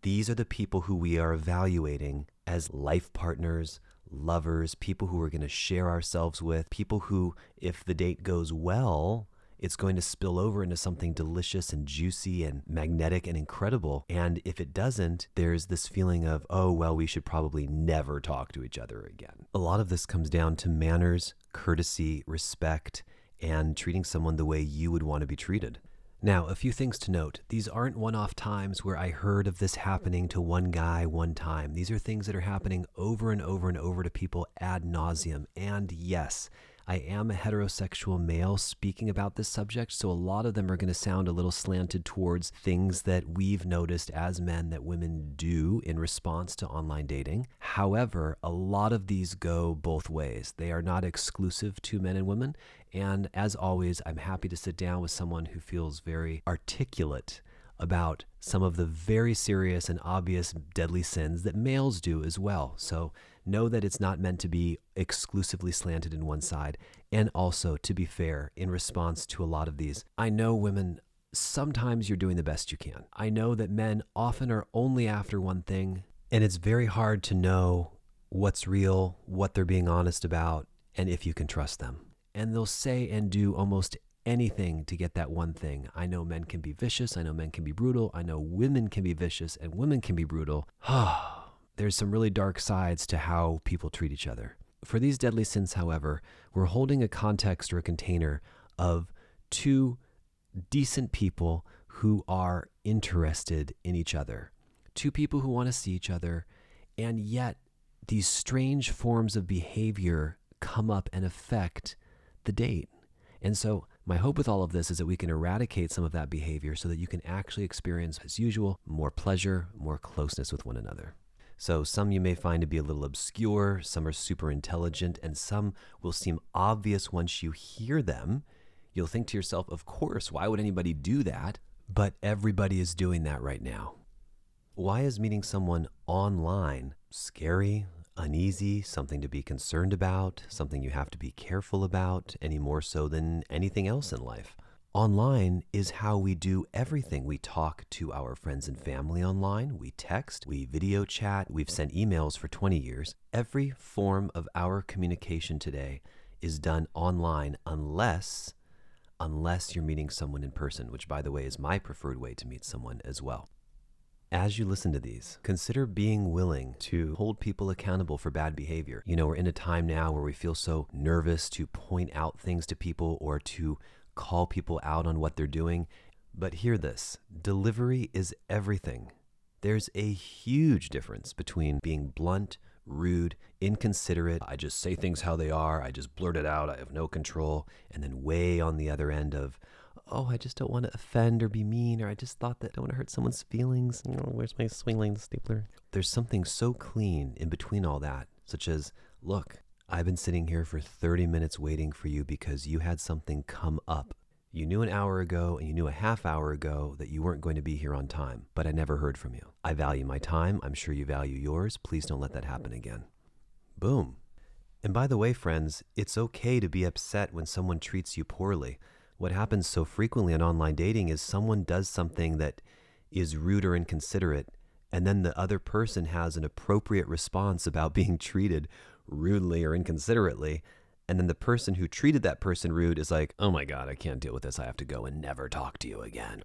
These are the people who we are evaluating as life partners, lovers, people who we're going to share ourselves with, people who, if the date goes well, it's going to spill over into something delicious and juicy and magnetic and incredible. And if it doesn't, there's this feeling of, oh, well, we should probably never talk to each other again. A lot of this comes down to manners, courtesy, respect, and treating someone the way you would want to be treated. Now, a few things to note. These aren't one-off times where I heard of this happening to one guy one time. These are things that are happening over and over and over to people ad nauseum. And yes, I am a heterosexual male speaking about this subject, so a lot of them are going to sound a little slanted towards things that we've noticed as men that women do in response to online dating. However, a lot of these go both ways. They are not exclusive to men and women. And as always, I'm happy to sit down with someone who feels very articulate about some of the very serious and obvious deadly sins that males do as well. So know that it's not meant to be exclusively slanted in one side. And also, to be fair, in response to a lot of these, I know women, sometimes you're doing the best you can. I know that men often are only after one thing, and it's very hard to know what's real, what they're being honest about, and if you can trust them. And they'll say and do almost anything to get that one thing. I know men can be vicious. I know men can be brutal. I know women can be vicious and women can be brutal. There's some really dark sides to how people treat each other. For these deadly sins, however, we're holding a context or a container of two decent people who are interested in each other. Two people who want to see each other, and yet these strange forms of behavior come up and affect the date. And so my hope with all of this is that we can eradicate some of that behavior so that you can actually experience, as usual, more pleasure, more closeness with one another. So some you may find to be a little obscure, some are super intelligent, and some will seem obvious once you hear them. You'll think to yourself, of course, why would anybody do that? But everybody is doing that right now. Why is meeting someone online scary, uneasy, something to be concerned about, something you have to be careful about, any more so than anything else in life? Online is how we do everything. We talk to our friends and family online, we text, we video chat, we've sent emails for 20 years. Every form of our communication today is done online unless you're meeting someone in person, which, by the way, is my preferred way to meet someone as well. As you listen to these, consider being willing to hold people accountable for bad behavior. You know, we're in a time now where we feel so nervous to point out things to people or to call people out on what they're doing. But hear this, delivery is everything. There's a huge difference between being blunt, rude, inconsiderate, I just say things how they are, I just blurt it out, I have no control, and then way on the other end of, oh, I just don't want to offend or be mean, or I just thought that I don't want to hurt someone's feelings. Where's my swing line stapler? There's something so clean in between all that, such as, look, I've been sitting here for 30 minutes waiting for you because you had something come up. You knew an hour ago and you knew a half hour ago that you weren't going to be here on time, but I never heard from you. I value my time. I'm sure you value yours. Please don't let that happen again. Boom. And by the way, friends, it's okay to be upset when someone treats you poorly. What happens so frequently in online dating is someone does something that is rude or inconsiderate, and then the other person has an appropriate response about being treated rudely or inconsiderately, and then the person who treated that person rude is like, oh my God, I can't deal with this. I have to go and never talk to you again.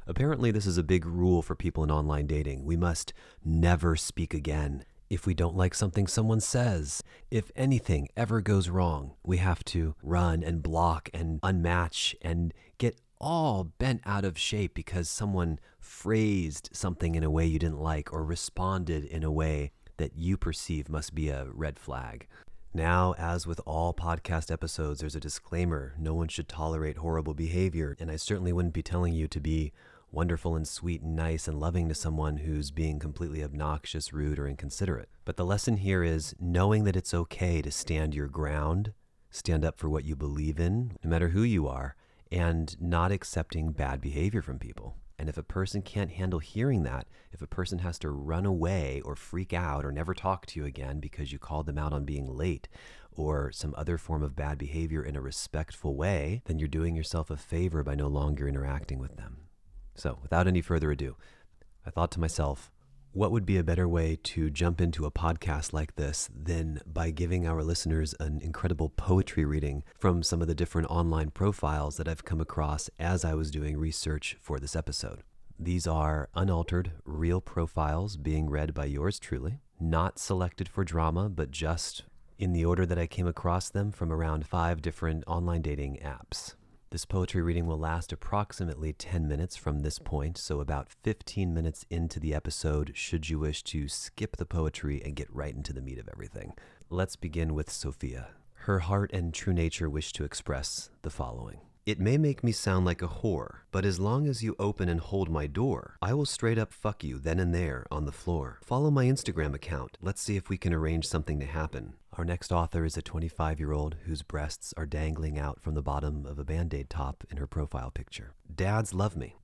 Apparently, this is a big rule for people in online dating. We must never speak again. If we don't like something someone says, if anything ever goes wrong, we have to run and block and unmatch and get all bent out of shape because someone phrased something in a way you didn't like or responded in a way that you perceive must be a red flag. Now, as with all podcast episodes, there's a disclaimer. No one should tolerate horrible behavior, and I certainly wouldn't be telling you to be wonderful and sweet and nice and loving to someone who's being completely obnoxious, rude, or inconsiderate. But the lesson here is knowing that it's okay to stand your ground, stand up for what you believe in, no matter who you are, and not accepting bad behavior from people. And if a person can't handle hearing that, if a person has to run away or freak out or never talk to you again because you called them out on being late or some other form of bad behavior in a respectful way, then you're doing yourself a favor by no longer interacting with them. So without any further ado, I thought to myself, what would be a better way to jump into a podcast like this than by giving our listeners an incredible poetry reading from some of the different online profiles that I've come across as I was doing research for this episode. These are unaltered, real profiles being read by yours truly, not selected for drama, but just in the order that I came across them from around 5 different online dating apps. This poetry reading will last approximately 10 minutes from this point, so about 15 minutes into the episode should you wish to skip the poetry and get right into the meat of everything. Let's begin with Sophia. Her heart and true nature wish to express the following. It may make me sound like a whore, but as long as you open and hold my door, I will straight up fuck you then and there on the floor. Follow my Instagram account. Let's see if we can arrange something to happen. Our next author is a 25-year-old whose breasts are dangling out from the bottom of a Band-Aid top in her profile picture. Dads love me.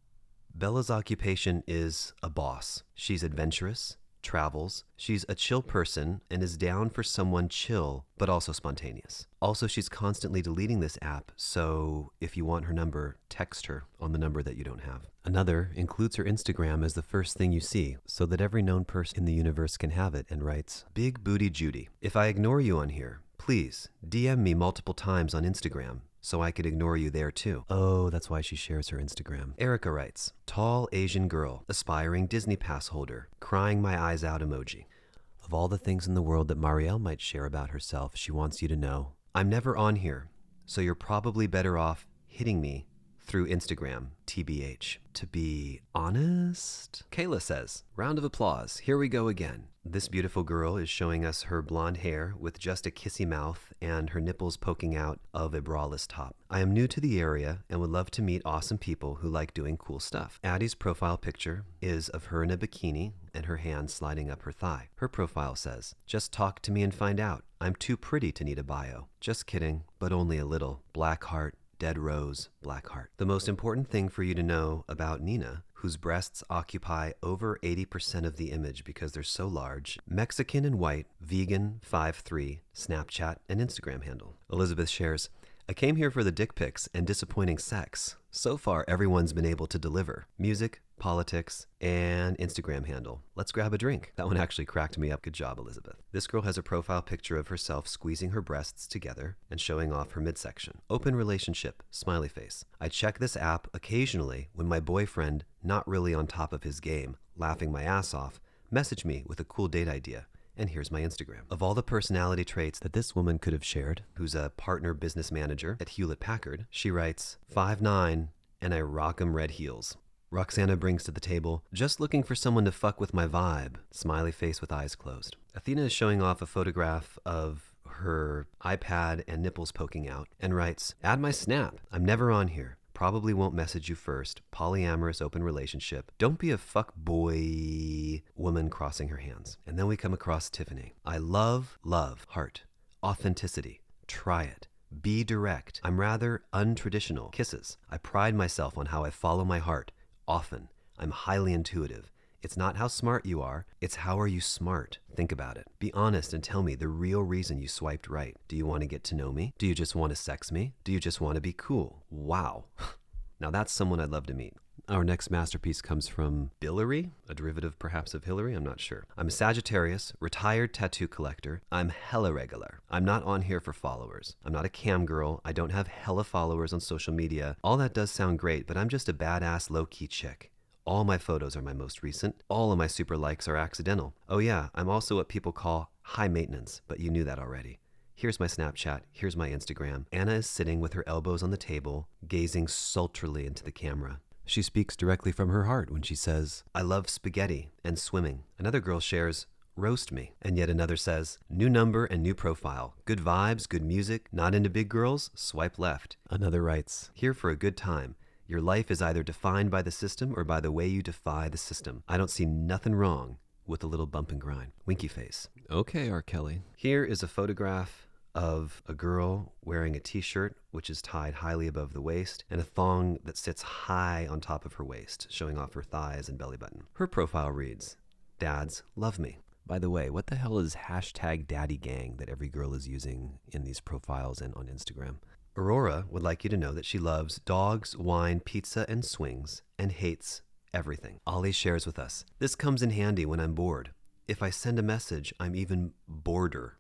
Bella's occupation is a boss. She's adventurous, travels, she's a chill person, and is down for someone chill, but also spontaneous. Also, she's constantly deleting this app, so if you want her number, text her on the number that you don't have. Another includes her Instagram as the first thing you see, so that every known person in the universe can have it, and writes, Big Booty Judy. If I ignore you on here, please DM me multiple times on Instagram, so I could ignore you there too. Oh, that's why she shares her Instagram. Erica writes, tall Asian girl, aspiring Disney pass holder, crying my eyes out emoji. Of all the things in the world that Marielle might share about herself, she wants you to know, I'm never on here, so you're probably better off hitting me through Instagram, TBH. To be honest? Kayla says, round of applause, here we go again. This beautiful girl is showing us her blonde hair with just a kissy mouth and her nipples poking out of a braless top. I am new to the area and would love to meet awesome people who like doing cool stuff. Addie's profile picture is of her in a bikini and her hand sliding up her thigh. Her profile says, just talk to me and find out. I'm too pretty to need a bio. Just kidding, but only a little. Black heart. Dead rose, black heart. The most important thing for you to know about Nina, whose breasts occupy over 80% of the image because they're so large, Mexican and white, vegan, 5'3", Snapchat and Instagram handle. Elizabeth shares, I came here for the dick pics and disappointing sex. So far, everyone's been able to deliver. Music, politics, and Instagram handle. Let's grab a drink. That one actually cracked me up. Good job, Elizabeth. This girl has a profile picture of herself squeezing her breasts together and showing off her midsection. Open relationship, smiley face. I check this app occasionally when my boyfriend, not really on top of his game, laughing my ass off, messaged me with a cool date idea. And here's my Instagram. Of all the personality traits that this woman could have shared, who's a partner business manager at Hewlett-Packard, she writes, 5'9", and I rock 'em red heels. Roxana brings to the table, just looking for someone to fuck with my vibe. Smiley face with eyes closed. Athena is showing off a photograph of her iPad and nipples poking out and writes, add my snap. I'm never on here. Probably won't message you first. Polyamorous open relationship. Don't be a fuck boy. Woman crossing her hands. And then we come across Tiffany. I love, heart. Authenticity. Try it. Be direct. I'm rather untraditional. Kisses. I pride myself on how I follow my heart. Often. I'm highly intuitive. It's not how smart you are, it's how are you smart. Think about it. Be honest and tell me the real reason you swiped right. Do you want to get to know me? Do you just want to sex me? Do you just want to be cool? Wow. Now that's someone I'd love to meet. Our next masterpiece comes from Billary, a derivative perhaps of Hillary, I'm not sure. I'm a Sagittarius, retired tattoo collector. I'm hella regular. I'm not on here for followers. I'm not a cam girl. I don't have hella followers on social media. All that does sound great, but I'm just a badass low-key chick. All my photos are my most recent. All of my super likes are accidental. Oh yeah, I'm also what people call high maintenance, but you knew that already. Here's my Snapchat, here's my Instagram. Anna is sitting with her elbows on the table, gazing sultrily into the camera. She speaks directly from her heart when she says, I love spaghetti and swimming. Another girl shares, roast me. And yet another says, new number and new profile. Good vibes, good music, not into big girls, swipe left. Another writes, here for a good time. Your life is either defined by the system or by the way you defy the system. I don't see nothing wrong with a little bump and grind. Winky face. Okay, R. Kelly. Here is a photograph of a girl wearing a t-shirt which is tied highly above the waist and a thong that sits high on top of her waist, showing off her thighs and belly button. Her profile reads, Dads love me. By the way, what the hell is hashtag daddy gang that every girl is using in these profiles and on Instagram? Aurora would like you to know that she loves dogs, wine, pizza, and swings, and hates everything. Ollie shares with us, this comes in handy when I'm bored. If I send a message, I'm even boarder.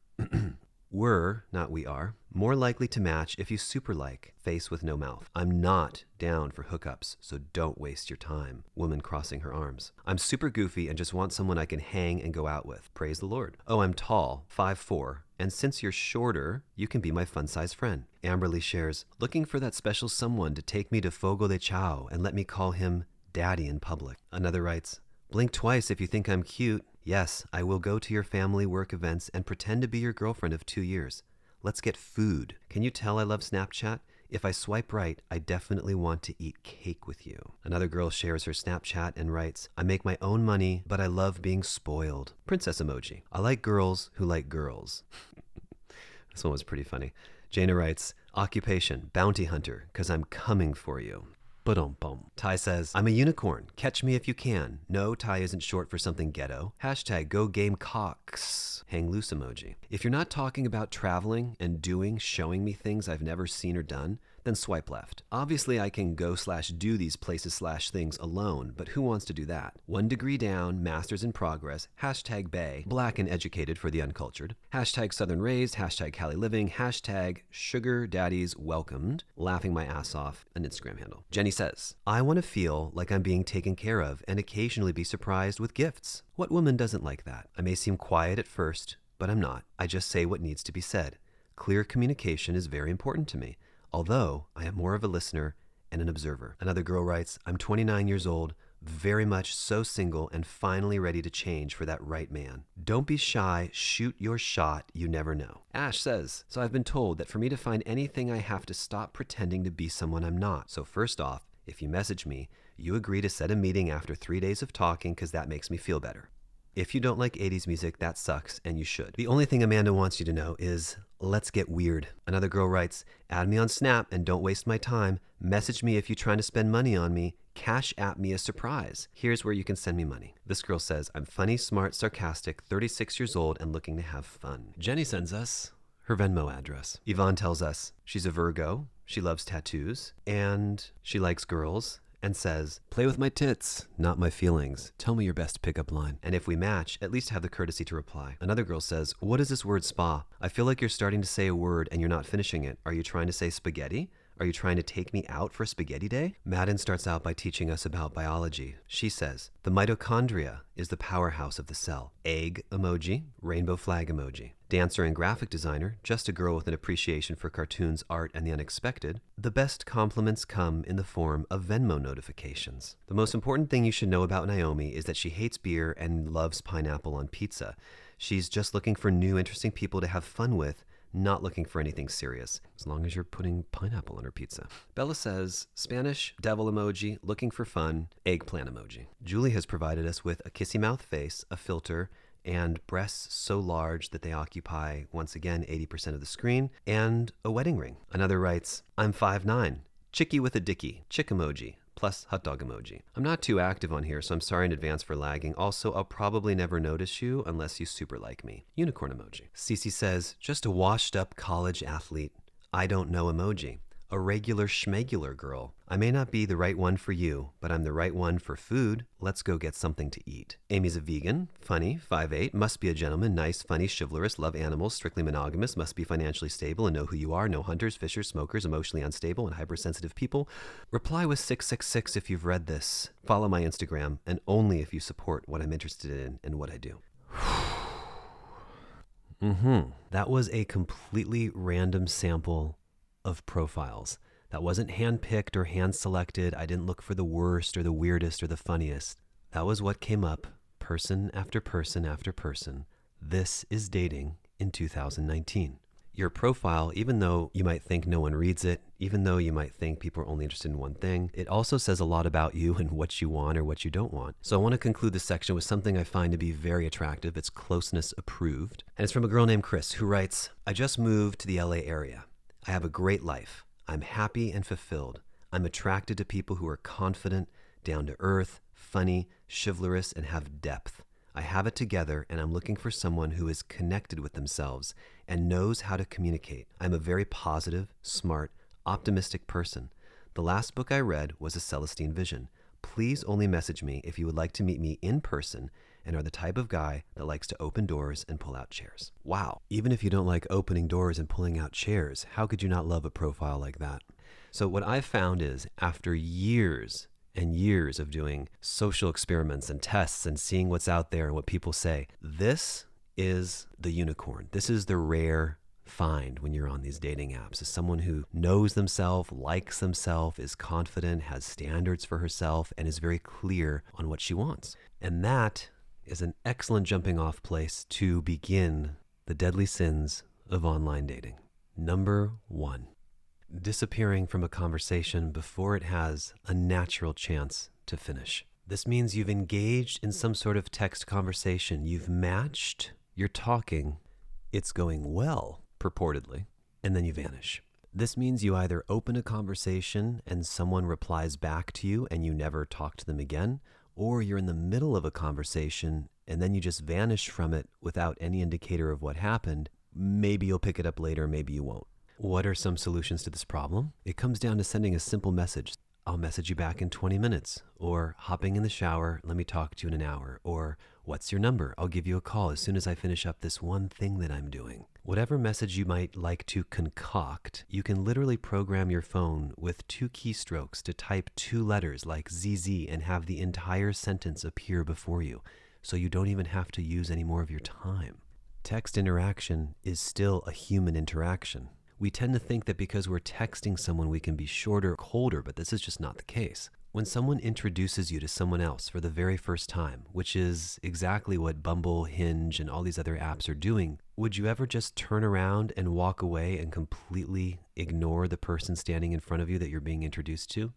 We're, not we are, more likely to match if you super like, face with no mouth. I'm not down for hookups, so don't waste your time. Woman crossing her arms. I'm super goofy and just want someone I can hang and go out with. Praise the Lord. Oh, I'm tall, 5'4", and since you're shorter, you can be my fun-sized friend. Amberly shares, looking for that special someone to take me to Fogo de Chao and let me call him daddy in public. Another writes, blink twice if you think I'm cute. Yes, I will go to your family work events and pretend to be your girlfriend of 2 years. Let's get food. Can you tell I love Snapchat? If I swipe right, I definitely want to eat cake with you. Another girl shares her Snapchat and writes, I make my own money, but I love being spoiled. Princess emoji. I like girls who like girls. This one was pretty funny. Jana writes, occupation, bounty hunter, 'cause I'm coming for you. Ba-dum-bum. Ty says, I'm a unicorn. Catch me if you can. No, Ty isn't short for something ghetto. Hashtag go Gamecocks. Hang loose emoji. If you're not talking about traveling and showing me things I've never seen or done, then swipe left. Obviously, I can go/do these places/things alone, but who wants to do that? 1 degree down, masters in progress, hashtag Bay, black and educated for the uncultured, hashtag Southern raised, hashtag Cali living, hashtag sugar daddies welcomed, laughing my ass off, an Instagram handle. Jenny says, I want to feel like I'm being taken care of and occasionally be surprised with gifts. What woman doesn't like that? I may seem quiet at first, but I'm not. I just say what needs to be said. Clear communication is very important to me, although I am more of a listener and an observer. Another girl writes, I'm 29 years old, very much so single and finally ready to change for that right man. Don't be shy, shoot your shot, you never know. Ash says, so I've been told that for me to find anything I have to stop pretending to be someone I'm not. So first off, if you message me, you agree to set a meeting after 3 days of talking because that makes me feel better. If you don't like 80s music, that sucks, and you should. The only thing Amanda wants you to know is, let's get weird. Another girl writes, add me on Snap and don't waste my time. Message me if you're trying to spend money on me. Cash at me a surprise. Here's where you can send me money. This girl says, I'm funny, smart, sarcastic, 36 years old, and looking to have fun. Jenny sends us her Venmo address. Yvonne tells us she's a Virgo, she loves tattoos, and she likes girls, and says, play with my tits, not my feelings. Tell me your best pickup line. And if we match, at least have the courtesy to reply. Another girl says, what is this word spa? I feel like you're starting to say a word and you're not finishing it. Are you trying to say spaghetti? Are you trying to take me out for spaghetti day? Madden starts out by teaching us about biology. She says, the mitochondria is the powerhouse of the cell. Egg emoji, rainbow flag emoji. Dancer and graphic designer, just a girl with an appreciation for cartoons, art, and the unexpected. The best compliments come in the form of Venmo notifications. The most important thing you should know about Naomi is that she hates beer and loves pineapple on pizza. She's just looking for new, interesting people to have fun with, not looking for anything serious, as long as you're putting pineapple on her pizza. Bella says, Spanish, devil emoji, looking for fun, eggplant emoji. Julie has provided us with a kissy mouth face, a filter, and breasts so large that they occupy, once again, 80% of the screen, and a wedding ring. Another writes, I'm 5'9", chickie with a dicky, chick emoji, plus hot dog emoji. I'm not too active on here, so I'm sorry in advance for lagging. Also, I'll probably never notice you unless you super like me. Unicorn emoji. Cece says, just a washed up college athlete. I don't know emoji. A regular schmegular girl. I may not be the right one for you, but I'm the right one for food. Let's go get something to eat. Amy's a vegan, funny, 5'8", must be a gentleman, nice, funny, chivalrous, love animals, strictly monogamous, must be financially stable and know who you are, no hunters, fishers, smokers, emotionally unstable, and hypersensitive people. Reply with 666 if you've read this. Follow my Instagram, and only if you support what I'm interested in and what I do. That was a completely random sample of profiles. That wasn't hand-picked or hand-selected. I didn't look for the worst or the weirdest or the funniest. That was what came up, person after person after person. This is dating in 2019. Your profile, even though you might think no one reads it, even though you might think people are only interested in one thing, it also says a lot about you and what you want or what you don't want. So I want to conclude this section with something I find to be very attractive. It's Closeness approved. And it's from a girl named Chris who writes, I just moved to the LA area. I have a great life. I'm happy and fulfilled. I'm attracted to people who are confident, down to earth, funny, chivalrous, and have depth. I have it together, and I'm looking for someone who is connected with themselves and knows how to communicate. I'm a very positive, smart, optimistic person. The last book I read was A Celestine Vision. Please only message me if you would like to meet me in person and are the type of guy that likes to open doors and pull out chairs. Wow. Even if you don't like opening doors and pulling out chairs, how could you not love a profile like that? So what I've found is after years and years of doing social experiments and tests and seeing what's out there and what people say, this is the unicorn. This is the rare find when you're on these dating apps, is someone who knows themselves, likes themselves, is confident, has standards for herself, and is very clear on what she wants. And that is an excellent jumping off place to begin the deadly sins of online dating. Number 1, disappearing from a conversation before it has a natural chance to finish. This means you've engaged in some sort of text conversation. You've matched, you're talking, it's going well, purportedly, and then you vanish. This means you either open a conversation and someone replies back to you and you never talk to them again, or you're in the middle of a conversation and then you just vanish from it without any indicator of what happened. Maybe you'll pick it up later, maybe you won't. What are some solutions to this problem? It comes down to sending a simple message. I'll message you back in 20 minutes, or hopping in the shower, let me talk to you in an hour, or what's your number? I'll give you a call as soon as I finish up this one thing that I'm doing. Whatever message you might like to concoct, you can literally program your phone with 2 keystrokes to type 2 letters like ZZ and have the entire sentence appear before you, so you don't even have to use any more of your time. Text interaction is still a human interaction. We tend to think that because we're texting someone, we can be shorter, colder, but this is just not the case. When someone introduces you to someone else for the very first time, which is exactly what Bumble, Hinge, and all these other apps are doing, would you ever just turn around and walk away and completely ignore the person standing in front of you that you're being introduced to?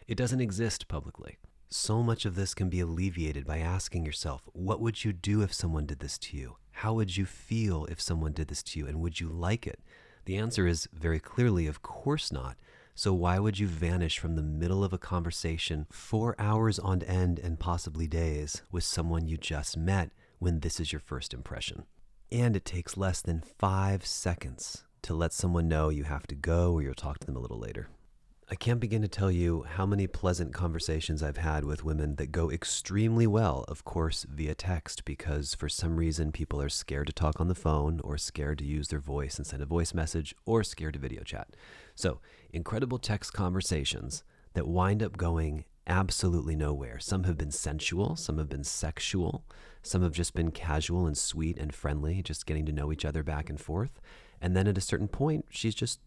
It doesn't exist publicly. So much of this can be alleviated by asking yourself, what would you do if someone did this to you? How would you feel if someone did this to you, and would you like it? The answer is very clearly, of course not. So why would you vanish from the middle of a conversation 4 hours on end and possibly days with someone you just met when this is your first impression? And it takes less than 5 seconds to let someone know you have to go or you'll talk to them a little later. I can't begin to tell you how many pleasant conversations I've had with women that go extremely well, of course, via text, because for some reason people are scared to talk on the phone or scared to use their voice and send a voice message or scared to video chat. So, incredible text conversations that wind up going absolutely nowhere. Some have been sensual, some have been sexual, some have just been casual and sweet and friendly, just getting to know each other back and forth. And then at a certain point, she's just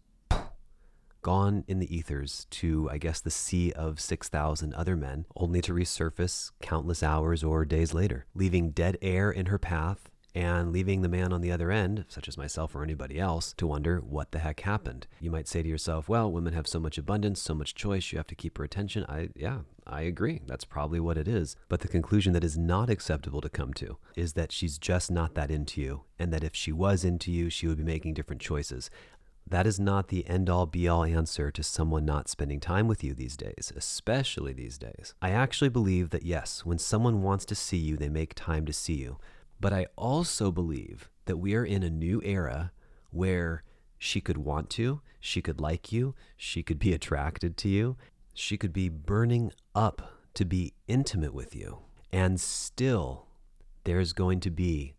gone in the ethers to, I guess, the sea of 6,000 other men, only to resurface countless hours or days later, leaving dead air in her path and leaving the man on the other end, such as myself or anybody else, to wonder what the heck happened. You might say to yourself, well, women have so much abundance, so much choice, you have to keep her attention. I agree. That's probably what it is. But the conclusion that is not acceptable to come to is that she's just not that into you, and that if she was into you, she would be making different choices. That is not the end-all be-all answer to someone not spending time with you these days, especially these days. I actually believe that yes, when someone wants to see you, they make time to see you. But I also believe that we are in a new era where she could want to, she could like you, she could be attracted to you, she could be burning up to be intimate with you. And still, there's going to be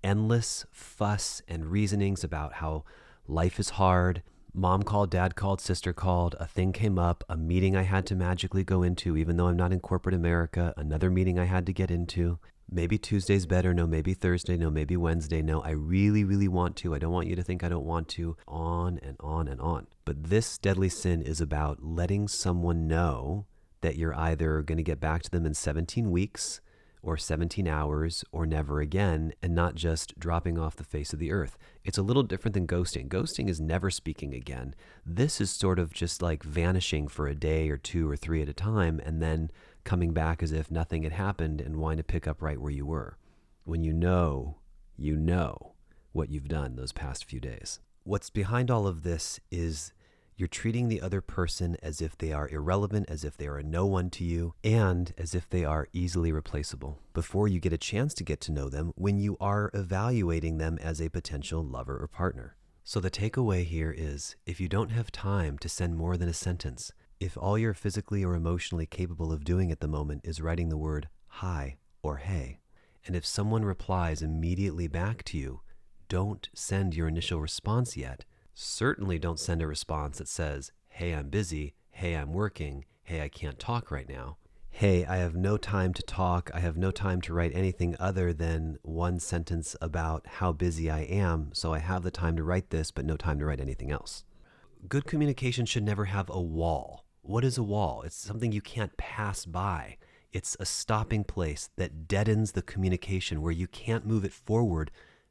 endless fuss and reasonings about how life is hard. Mom called, dad called, sister called, a thing came up, a meeting I had to magically go into, even though I'm not in corporate America, another meeting I had to get into. Maybe Tuesday's better, no, maybe Thursday, no, maybe Wednesday, no, I really, really want to. I don't want you to think I don't want to, on and on and on. But this deadly sin is about letting someone know that you're either going to get back to them in 17 weeks or 17 hours or never again, and not just dropping off the face of the earth. It's a little different than ghosting. Ghosting is never speaking again. This is sort of just like vanishing for a day or 2 or 3 at a time, and then coming back as if nothing had happened and wanting to pick up right where you were. When you know what you've done those past few days. What's behind all of this is you're treating the other person as if they are irrelevant, as if they are a no one to you, and as if they are easily replaceable before you get a chance to get to know them when you are evaluating them as a potential lover or partner. So the takeaway here is, if you don't have time to send more than a sentence, If all you're physically or emotionally capable of doing at the moment is writing the word hi or hey, and if someone replies immediately back to you, don't send your initial response yet. Certainly don't send a response that says, hey, I'm busy, hey, I'm working, hey, I can't talk right now. Hey, I have no time to talk. I have no time to write anything other than one sentence about how busy I am, so I have the time to write this, but no time to write anything else. Good communication should never have a wall. What is a wall? It's something you can't pass by. It's a stopping place that deadens the communication where you can't move it forward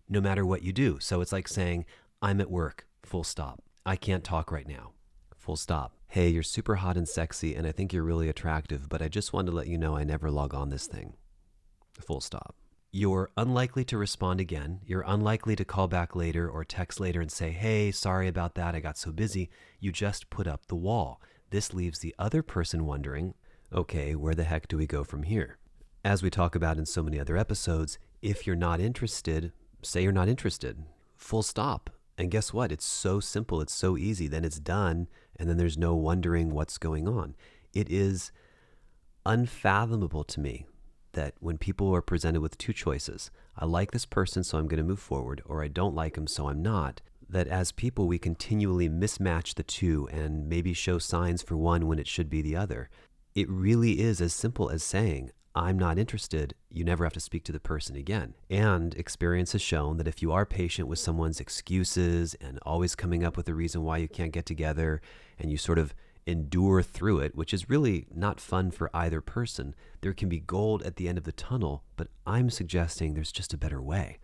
no matter what you do. So it's like saying, I'm at work, full stop. I can't talk right now, full stop. Hey, you're super hot and sexy, and I think you're really attractive, but I just wanted to let you know I never log on this thing, full stop. You're unlikely to respond again. You're unlikely to call back later or text later and say, hey, sorry about that, I got so busy. You just put up the wall. This leaves the other person wondering, okay, where the heck do we go from here? As we talk about in so many other episodes, if you're not interested, say you're not interested, full stop. And guess what? It's so simple. It's so easy. Then it's done. And then there's no wondering what's going on. It is unfathomable to me that when people are presented with two choices, I like this person, so I'm going to move forward, or I don't like him, so I'm not, that as people, we continually mismatch the two and maybe show signs for one when it should be the other. It really is as simple as saying, I'm not interested. You never have to speak to the person again. And experience has shown that if you are patient with someone's excuses and always coming up with a reason why you can't get together, and you sort of endure through it, which is really not fun for either person, there can be gold at the end of the tunnel, but I'm suggesting there's just a better way.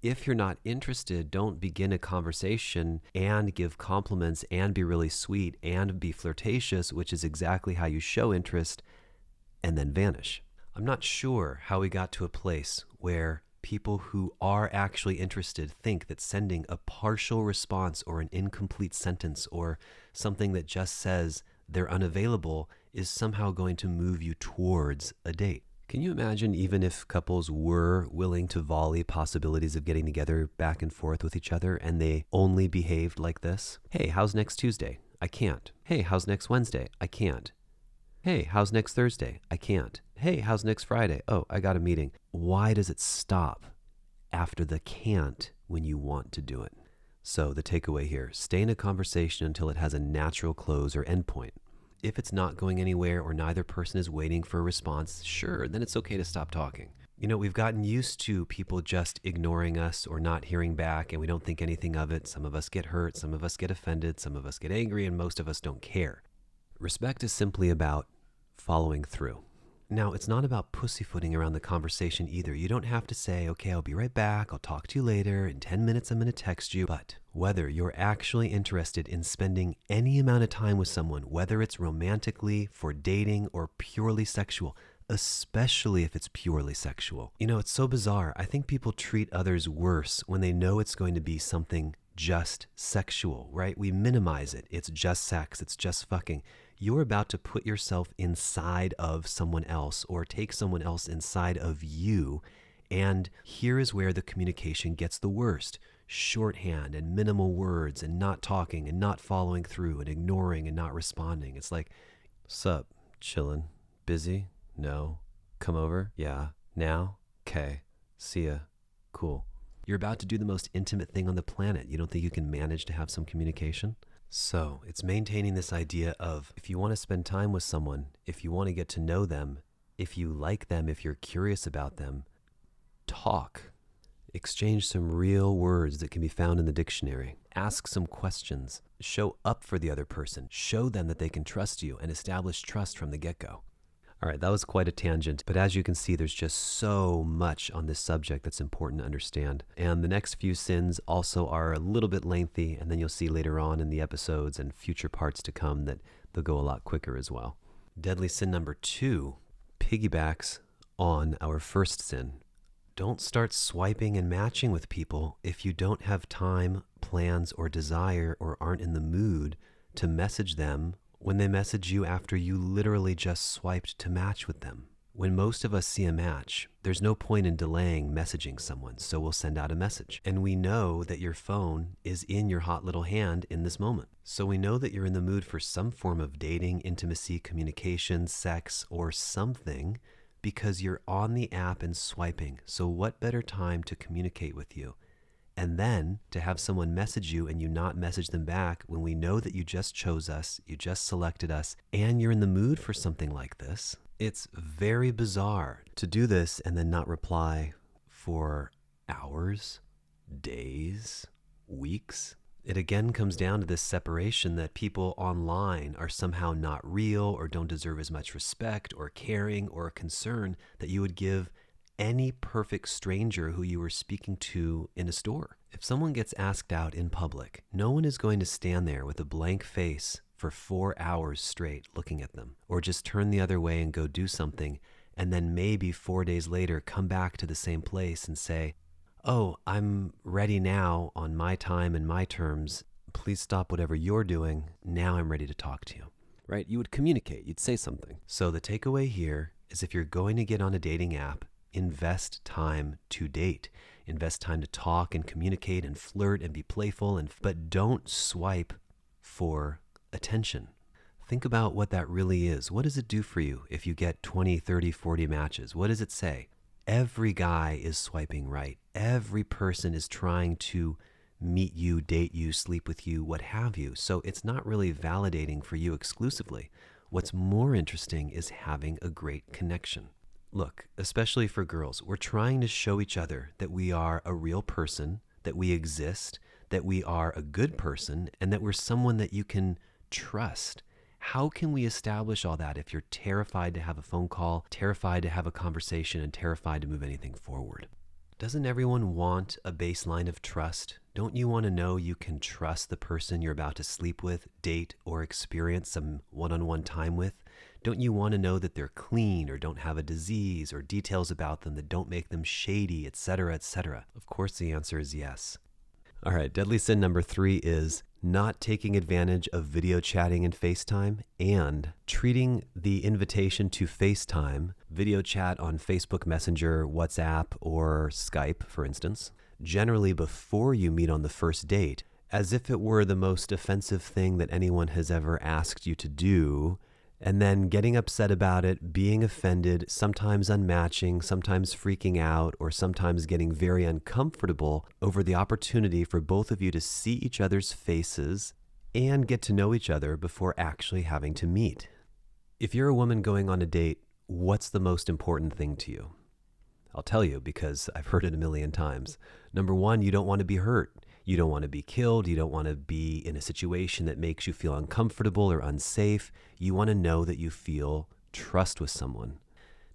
If you're not interested, don't begin a conversation and give compliments and be really sweet and be flirtatious, which is exactly how you show interest, and then vanish. I'm not sure how we got to a place where people who are actually interested think that sending a partial response or an incomplete sentence or something that just says they're unavailable is somehow going to move you towards a date. Can you imagine even if couples were willing to volley possibilities of getting together back and forth with each other and they only behaved like this? Hey, how's next Tuesday? I can't. Hey, how's next Wednesday? I can't. Hey, how's next Thursday? I can't. Hey, how's next Friday? Oh, I got a meeting. Why does it stop after the can't when you want to do it? So the takeaway here, stay in a conversation until it has a natural close or endpoint. If it's not going anywhere or neither person is waiting for a response, sure, then it's okay to stop talking. You know, we've gotten used to people just ignoring us or not hearing back, and we don't think anything of it. Some of us get hurt, some of us get offended, some of us get angry, and most of us don't care. Respect is simply about following through. Now, it's not about pussyfooting around the conversation either. You don't have to say, okay, I'll be right back. I'll talk to you later. In 10 minutes, I'm going to text you. But whether you're actually interested in spending any amount of time with someone, whether it's romantically, for dating, or purely sexual, especially if it's purely sexual. You know, it's so bizarre. I think people treat others worse when they know it's going to be something just sexual, right? We minimize it. It's just sex. It's just fucking. You're about to put yourself inside of someone else or take someone else inside of you. And here is where the communication gets the worst. Shorthand and minimal words and not talking and not following through and ignoring and not responding. It's like, sup, chillin', busy? No. Come over? Yeah. Now? Okay. See ya. Cool. You're about to do the most intimate thing on the planet. You don't think you can manage to have some communication? So it's maintaining this idea of if you want to spend time with someone, if you want to get to know them, if you like them, if you're curious about them, talk. Exchange some real words that can be found in the dictionary. Ask some questions. Show up for the other person. Show them that they can trust you and establish trust from the get-go. All right, that was quite a tangent, but as you can see, there's just so much on this subject that's important to understand. And the next few sins also are a little bit lengthy, and then you'll see later on in the episodes and future parts to come that they'll go a lot quicker as well. Deadly sin number 2 piggybacks on our first sin. Don't start swiping and matching with people if you don't have time, plans, or desire, or aren't in the mood to message them when they message you after you literally just swiped to match with them. When most of us see a match, there's no point in delaying messaging someone, so we'll send out a message. And we know that your phone is in your hot little hand in this moment. So we know that you're in the mood for some form of dating, intimacy, communication, sex, or something because you're on the app and swiping. So what better time to communicate with you? And then to have someone message you and you not message them back when we know that you just chose us, you just selected us, and you're in the mood for something like this. It's very bizarre to do this and then not reply for hours, days, weeks. It again comes down to this separation that people online are somehow not real or don't deserve as much respect or caring or concern that you would give any perfect stranger who you were speaking to in a store. If someone gets asked out in public, no one is going to stand there with a blank face for 4 hours straight looking at them, or just turn the other way and go do something, and then maybe 4 days later come back to the same place and say, "Oh, I'm ready now on my time and my terms. Please stop whatever you're doing. Now I'm ready to talk to you." Right? You would communicate, you'd say something. So the takeaway here is if you're going to get on a dating app, invest time to date. Invest time to talk and communicate and flirt and be playful, but don't swipe for attention. Think about what that really is. What does it do for you if you get 20, 30, 40 matches? What does it say? Every guy is swiping right. Every person is trying to meet you, date you, sleep with you, what have you. So it's not really validating for you exclusively. What's more interesting is having a great connection. Look, especially for girls, we're trying to show each other that we are a real person, that we exist, that we are a good person, and that we're someone that you can trust. How can we establish all that if you're terrified to have a phone call, terrified to have a conversation, and terrified to move anything forward? Doesn't everyone want a baseline of trust? Don't you want to know you can trust the person you're about to sleep with, date, or experience some one-on-one time with? Don't you want to know that they're clean or don't have a disease or details about them that don't make them shady, etc., etc.? Of course, the answer is yes. All right, deadly sin number 3 is not taking advantage of video chatting and FaceTime and treating the invitation to FaceTime, video chat on Facebook Messenger, WhatsApp, or Skype, for instance, generally before you meet on the first date, as if it were the most offensive thing that anyone has ever asked you to do, and then getting upset about it, being offended, sometimes unmatching, sometimes freaking out, or sometimes getting very uncomfortable over the opportunity for both of you to see each other's faces and get to know each other before actually having to meet. If you're a woman going on a date, what's the most important thing to you? I'll tell you because I've heard it a million times. Number 1, you don't want to be hurt. You don't want to be killed. You don't want to be in a situation that makes you feel uncomfortable or unsafe. You want to know that you feel trust with someone.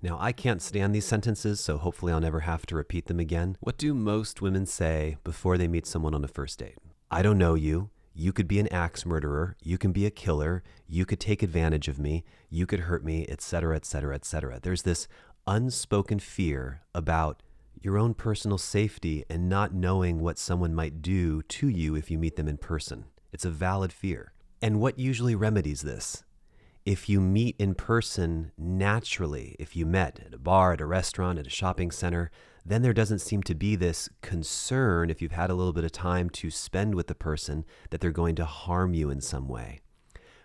Now, I can't stand these sentences, so hopefully I'll never have to repeat them again. What do most women say before they meet someone on a first date? I don't know you. You could be an axe murderer. You can be a killer. You could take advantage of me. You could hurt me, etc., etc., etc. There's this unspoken fear about your own personal safety and not knowing what someone might do to you if you meet them in person. It's a valid fear. And what usually remedies this? If you meet in person naturally, if you met at a bar, at a restaurant, at a shopping center, then there doesn't seem to be this concern if you've had a little bit of time to spend with the person that they're going to harm you in some way.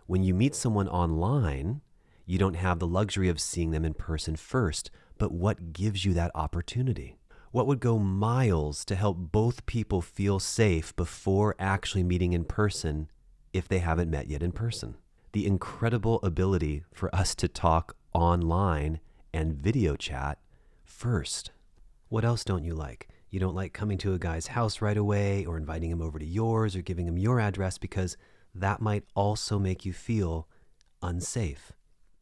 When you meet someone online, you don't have the luxury of seeing them in person first, but what gives you that opportunity? What would go miles to help both people feel safe before actually meeting in person if they haven't met yet in person? The incredible ability for us to talk online and video chat first. What else don't you like? You don't like coming to a guy's house right away or inviting him over to yours or giving him your address because that might also make you feel unsafe.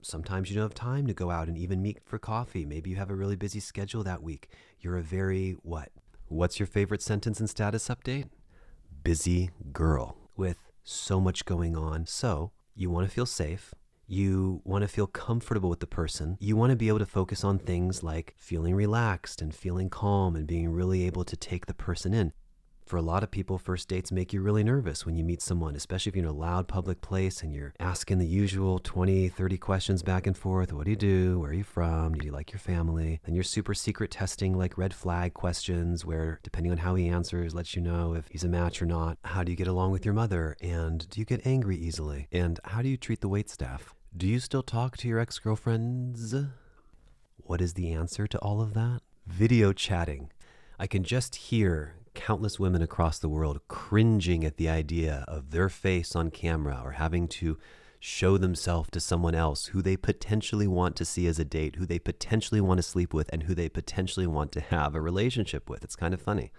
Sometimes you don't have time to go out and even meet for coffee. Maybe you have a really busy schedule that week. You're a very what? What's your favorite sentence and status update? Busy girl with so much going on. So you want to feel safe. You want to feel comfortable with the person. You want to be able to focus on things like feeling relaxed and feeling calm and being really able to take the person in. For a lot of people, first dates make you really nervous when you meet someone, especially if you're in a loud public place and you're asking the usual 20, 30 questions back and forth. What do you do? Where are you from? Do you like your family? And you're super secret testing like red flag questions where, depending on how he answers, lets you know if he's a match or not. How do you get along with your mother? And do you get angry easily? And how do you treat the waitstaff? Do you still talk to your ex-girlfriends? What is the answer to all of that? Video chatting. I can just hear countless women across the world cringing at the idea of their face on camera or having to show themselves to someone else who they potentially want to see as a date, who they potentially want to sleep with, and who they potentially want to have a relationship with. It's kind of funny.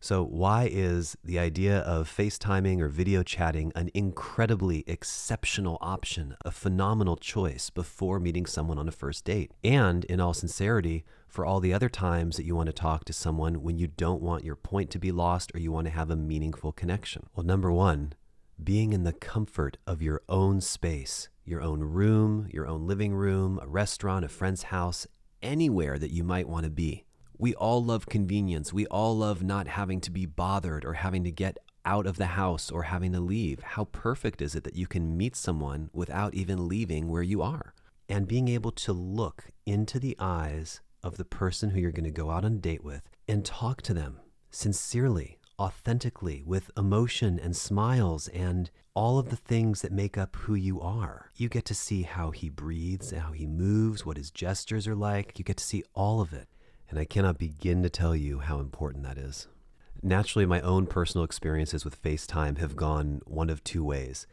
So why is the idea of FaceTiming or video chatting an incredibly exceptional option, a phenomenal choice before meeting someone on a first date? And in all sincerity, for all the other times that you want to talk to someone when you don't want your point to be lost or you want to have a meaningful connection? Well, number one, being in the comfort of your own space, your own room, your own living room, a restaurant, a friend's house, anywhere that you might want to be. We all love convenience. We all love not having to be bothered or having to get out of the house or having to leave. How perfect is it that you can meet someone without even leaving where you are? And being able to look into the eyes of the person who you're going to go out on a date with and talk to them sincerely, authentically, with emotion and smiles and all of the things that make up who you are. You get to see how he breathes, how he moves, what his gestures are like. You get to see all of it. And I cannot begin to tell you how important that is. Naturally, my own personal experiences with FaceTime have gone one of two ways.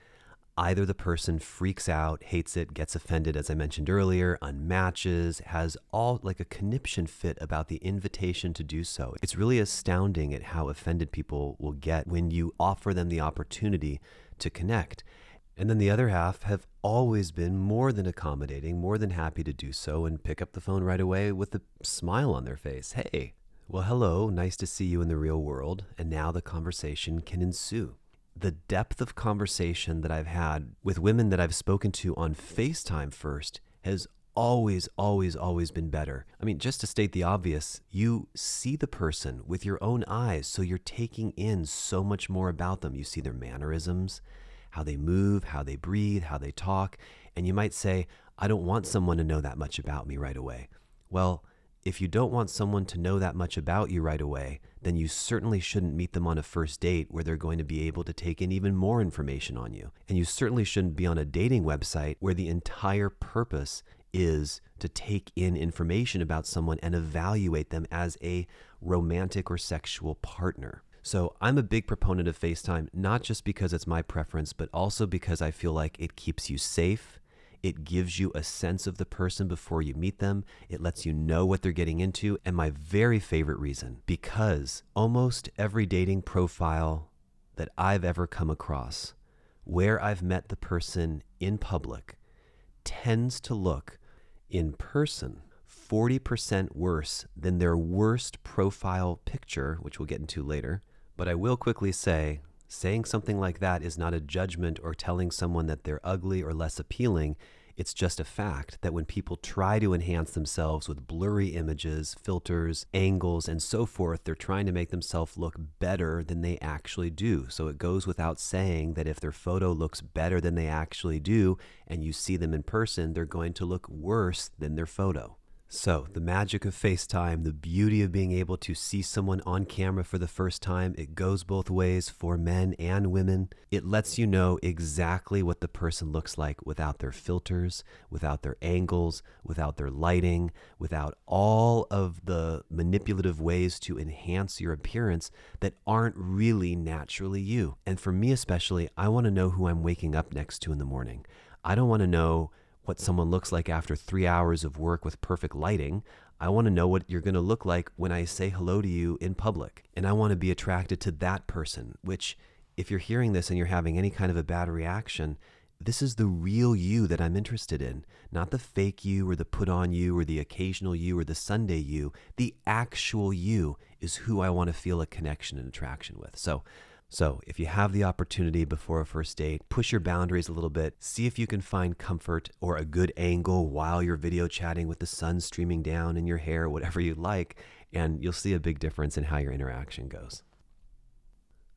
Either the person freaks out, hates it, gets offended, as I mentioned earlier, unmatches, has all like a conniption fit about the invitation to do so. It's really astounding at how offended people will get when you offer them the opportunity to connect. And then the other half have always been more than accommodating, more than happy to do so and pick up the phone right away with a smile on their face. Hey, well, hello, nice to see you in the real world. And now the conversation can ensue. The depth of conversation that I've had with women that I've spoken to on FaceTime first has always been better. I mean, just to state the obvious, you see the person with your own eyes, so you're taking in so much more about them. You see their mannerisms, how they move, how they breathe, how they talk, and you might say, I don't want someone to know that much about me right away. Well, if you don't want someone to know that much about you right away, then you certainly shouldn't meet them on a first date where they're going to be able to take in even more information on you. And you certainly shouldn't be on a dating website where the entire purpose is to take in information about someone and evaluate them as a romantic or sexual partner. So I'm a big proponent of FaceTime, not just because it's my preference, but also because I feel like it keeps you safe. It gives you a sense of the person before you meet them. It lets you know what they're getting into. And my very favorite reason, because almost every dating profile that I've ever come across, where I've met the person in public, tends to look in person 40% worse than their worst profile picture, which we'll get into later. But I will quickly say, saying something like that is not a judgment or telling someone that they're ugly or less appealing. It's just a fact that when people try to enhance themselves with blurry images, filters, angles, and so forth, they're trying to make themselves look better than they actually do. So it goes without saying that if their photo looks better than they actually do, and you see them in person, they're going to look worse than their photo. So the magic of FaceTime, the beauty of being able to see someone on camera for the first time, it goes both ways for men and women. It lets you know exactly what the person looks like without their filters, without their angles, without their lighting, without all of the manipulative ways to enhance your appearance that aren't really naturally you. And for me especially, I want to know who I'm waking up next to in the morning. I don't want to know what someone looks like after 3 hours of work with perfect lighting. I want to know what you're going to look like when I say hello to you in public. And I want to be attracted to that person, which if you're hearing this and you're having any kind of a bad reaction, this is the real you that I'm interested in, not the fake you or the put on you or the occasional you or the Sunday you. The actual you is who I want to feel a connection and attraction with. So if you have the opportunity before a first date, push your boundaries a little bit, see if you can find comfort or a good angle while you're video chatting with the sun streaming down in your hair, whatever you like, and you'll see a big difference in how your interaction goes.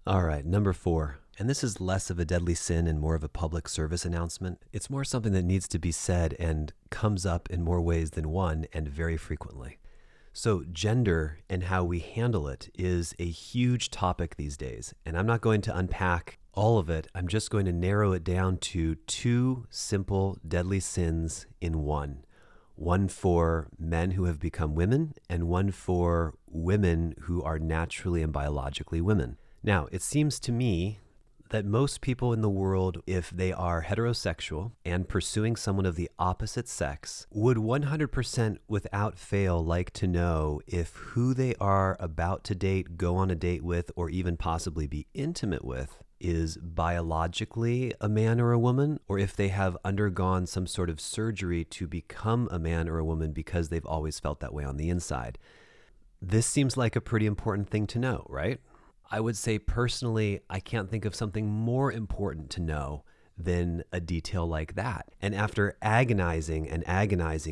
All right, number 4. And this is less of a deadly sin and more of a public service announcement. It's more something that needs to be said and comes up in more ways than one and very frequently. So, gender and how we handle it is a huge topic these days. And I'm not going to unpack all of it. I'm just going to narrow it down to 2 simple deadly sins in one. One for men who have become women, and one for women who are naturally and biologically women. Now, it seems to me that most people in the world, if they are heterosexual and pursuing someone of the opposite sex, would 100% without fail like to know if who they are about to date, go on a date with, or even possibly be intimate with is biologically a man or a woman, or if they have undergone some sort of surgery to become a man or a woman because they've always felt that way on the inside. This seems like a pretty important thing to know, right? I would say personally, I can't think of something more important to know than a detail like that. And after agonizing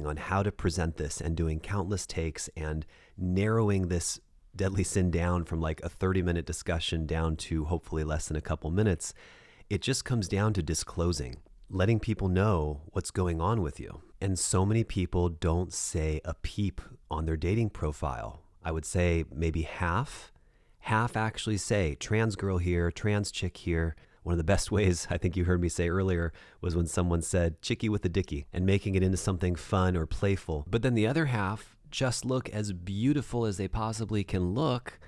on how to present this and doing countless takes and narrowing this deadly sin down from like a 30-minute discussion down to hopefully less than a couple minutes, it just comes down to disclosing, letting people know what's going on with you. And so many people don't say a peep on their dating profile. I would say maybe half actually say trans girl here, trans chick here. One of the best ways I think you heard me say earlier was when someone said chickie with a dickie and making it into something fun or playful. But then the other half just look as beautiful as they possibly can look,